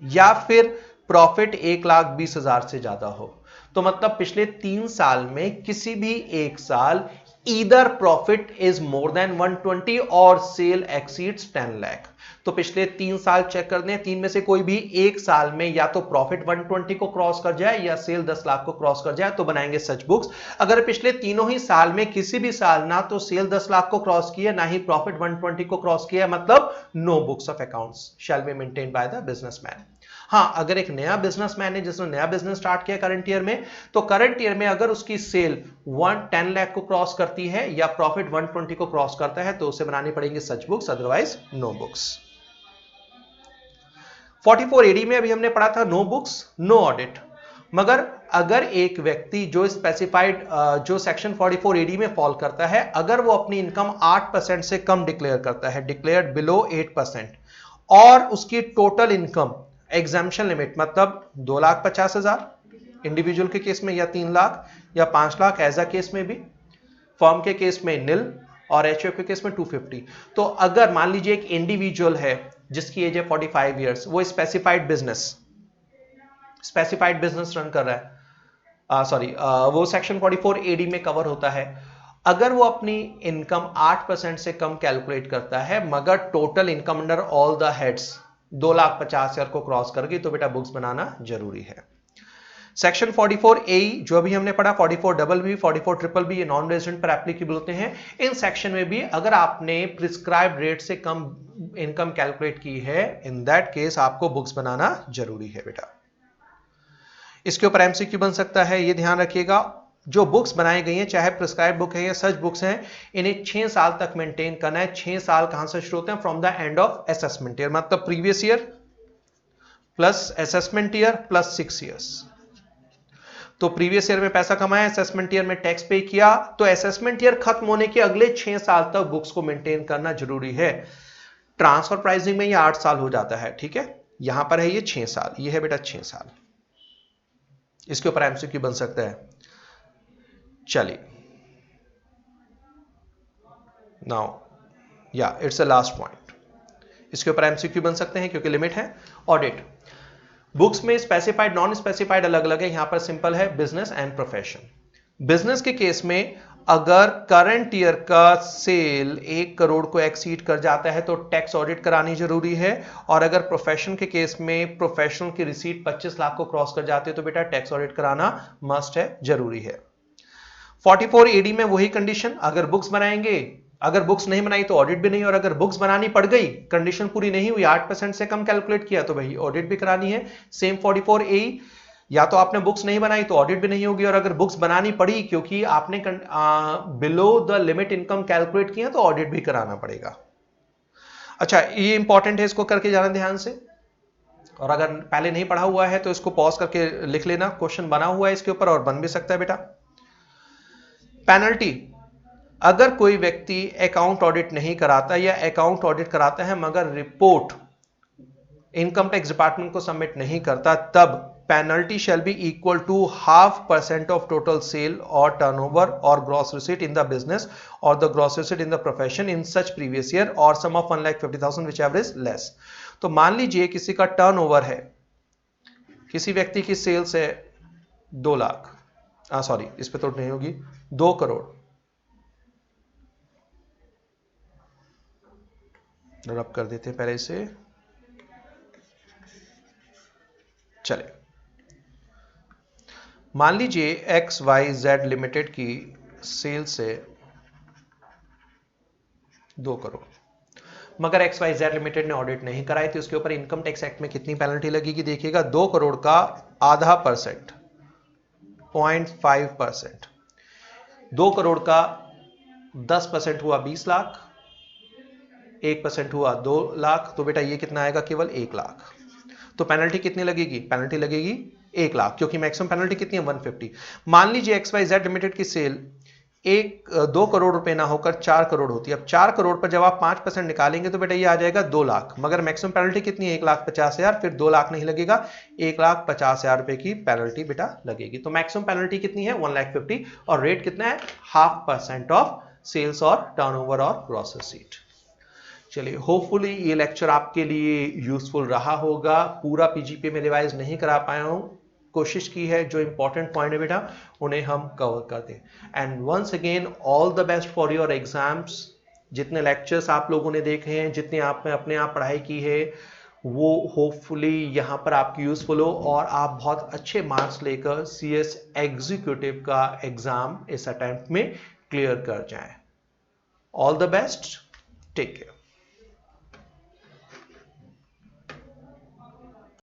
या फिर प्रॉफिट 1,20,000 से ज्यादा हो, तो मतलब पिछले 3 साल में किसी भी एक साल either profit is more than 120 और सेल एक्सीड्स 10 लाख। तो पिछले 3 साल चेक कर दें, 3 में से कोई भी एक साल में या तो प्रॉफिट 120 को क्रॉस कर जाए या सेल 10 लाख को क्रॉस कर जाए, तो बनाएंगे सच बुक्स। अगर पिछले तीनों ही साल में किसी भी साल ना तो सेल 10 लाख को क्रॉस किया, ना ही प्रॉफिट 120 को क्रॉस किया, मतलब no books of accounts shall be maintained by the businessman. हाँ, अगर एक नया बिजनेसमैन है जिसने नया बिजनेस स्टार्ट किया करंट ईयर में, तो करंट ईयर में अगर उसकी सेल 10 लाख को क्रॉस करती है या प्रॉफिट 120 को क्रॉस करता है, तो उसे बनानी पड़ेंगी such books, otherwise no books. 44AD में अभी हमने पढ़ा था नो बुक्स नो ऑडिट। मगर अगर एक व्यक्ति जो स्पेसिफाइड, जो सेक्शन 44AD में फॉल करता है, अगर वो अपनी इनकम 8% से कम डिक्लेयर करता है, डिक्लेयर्ड बिलो 8%, और उसकी टोटल इनकम एग्जाम्पशन लिमिट, मतलब 2,50,000 इंडिविजुअल के केस में, या 3 लाख या 5 लाख एज अ केस में भी, फर्म के केस में निल और एचयूएफ के केस में 250। तो अगर मान लीजिए एक इंडिविजुअल है जिसकी एज है 45 इयर्स, वो स्पेसिफाइड बिजनेस रन कर रहा है, सॉरी वो सेक्शन 44AD में कवर होता है। अगर वो अपनी इनकम 8% से कम कैलकुलेट करता है मगर total income under all the heads 2,50,000 को क्रॉस कर गई तो बेटा बुक्स बनाना जरूरी है। सेक्शन 44A जो अभी हमने पढ़ा, 44BB, 44BBB ये नॉन रेजिडेंट पर एप्लीकेबल होते हैं। इन सेक्शन में भी अगर आपने प्रिस्क्राइब्ड रेट से कम इनकम कैलकुलेट की है, इन दैट केस आपको बुक्स बनाना जरूरी है बेटा। इसके ऊपर एमसीक्यू बन सकता है, ये ध्यान रखिएगा। जो बुक्स बनाई गई हैं, चाहे प्रिस्क्राइब बुक है या सच बुक्स हैं, इन्हें 6 साल तक मेंटेन करना है। 6 साल कहां से शुरू होते हैं? From the end of assessment year, मतलब previous year plus assessment year plus 6 years. तो प्रीवियस ईयर में पैसा कमाया, असेसमेंट ईयर में टैक्स पे किया, तो असेसमेंट ईयर खत्म होने के अगले 6 साल तक बुक्स को मेंटेन करना जरूरी है। ट्रांसफर प्राइसिंग में ये 8 साल हो जाता है, ठीक है। यहां पर है ये 6 साल, ये है बेटा 6 साल। इसके ऊपर एमसीक्यू बन सकता है। चलिए नाउ या इट्स अ लास्ट पॉइंट, इसके ऊपर एमसीक्यू बन सकते हैं क्योंकि लिमिट है। ऑडिट बुक्स में स्पेसिफाइड नॉन स्पेसिफाइड अलग अलग है, यहां पर सिंपल है बिजनेस एंड प्रोफेशन। बिजनेस के केस में अगर करंट ईयर का सेल 1 करोड़ को एक्सीड कर जाता है तो टैक्स ऑडिट करानी जरूरी है, और अगर प्रोफेशन के केस में प्रोफेशनल की रिसीट 25 लाख को क्रॉस कर जाती है तो बेटा टैक्स ऑडिट कराना मस्ट है, जरूरी है। 44AD में वही कंडीशन, अगर बुक्स बनाएंगे, अगर बुक्स नहीं बनाई तो ऑडिट भी नहीं, और अगर बुक्स बनानी पड़ गई, कंडीशन पूरी नहीं हुई, 8% से कम कैलकुलेट किया तो भाई ऑडिट भी करानी है। सेम 44A, या तो आपने बुक्स नहीं बनाई तो ऑडिट भी नहीं होगी, और अगर बुक्स बनानी पड़ी क्योंकि आपने below the limit income calculate किया तो ऑडिट भी कराना पड़ेगा। अच्छा, ये इंपॉर्टेंट है, इसको करके जाना ध्यान से, और अगर पहले नहीं पढ़ा हुआ है तो इसको पॉज करके लिख लेना, क्वेश्चन बना हुआ है इसके ऊपर और बन भी सकता है बेटा। पेनल्टी, अगर कोई व्यक्ति अकाउंट ऑडिट नहीं कराता या अकाउंट ऑडिट कराता है मगर रिपोर्ट इनकम टैक्स डिपार्टमेंट को सबमिट नहीं करता, तब penalty shall be equal to 0.5% of total sale और टर्नओवर और gross receipt in the business और the gross receipt in the profession in such previous year और sum of 1,50,000 which ever is less. तो मान लीजिए किसी का टर्नओवर है, किसी व्यक्ति की सेल्स है 2 लाख, सॉरी इस पे तो नहीं होगी, 2 करोड़, रब कर देते हैं पहले इसे, चले। मान लीजिए XYZ लिमिटेड की सेल से 2 करोड़, मगर XYZ लिमिटेड ने ऑडिट नहीं कराई थी, उसके ऊपर इनकम टैक्स एक्ट में कितनी पेनल्टी लगेगी देखिएगा, 2 करोड़ का आधा परसेंट 0.5%, 2 करोड़ का 10% हुआ 20 लाख, 1% हुआ 2 लाख, तो बेटा ये कितना आएगा? केवल 1 लाख। तो पेनल्टी कितनी लगेगी? पेनल्टी लगेगी 1 लाख, क्योंकि मैक्सिमम पेनल्टी कितनी है? 150। मान लीजिए XYZ लिमिटेड की सेल 2 करोड़ रुपए ना होकर 4 करोड़ होती है। अब 4 करोड़ पर जब आप 5% निकालेंगे तो बेटा ये आ जाएगा 2 लाख, मगर मैक्सिमम पेनल्टी कितनी है? 1,50,000, फिर 2 लाख नहीं लगेगा, 1,50,000 रुपए की पेनल्टी बेटा लगेगी। तो मैक्सिमम पेनल्टी कितनी है? 1,50,000, और रेट कितना है? 0.5% ऑफ सेल्स और टर्नओवर और ग्रॉस रिसीट। चलिए, होपफुली ये लेक्चर आपके लिए यूजफुल रहा होगा। पूरा पीजीपी में रिवाइज नहीं करा पाया हूं, कोशिश की है जो इंपॉर्टेंट पॉइंट है बेटा उन्हें हम कवर कर दें। And once again all the best for your exams. जितने लेक्चर्स आप लोगों ने देखे हैं, जितने आपने अपने आप पढ़ाई की है, वो होपफुली यहाँ पर आपकी यूजफुल हो और आप बहुत अच्छे मार्क्स लेकर CS एग्जीक्यूटिव का एग्जाम इस अटेम्प्ट में क्लियर कर जाएं। All the best, take care.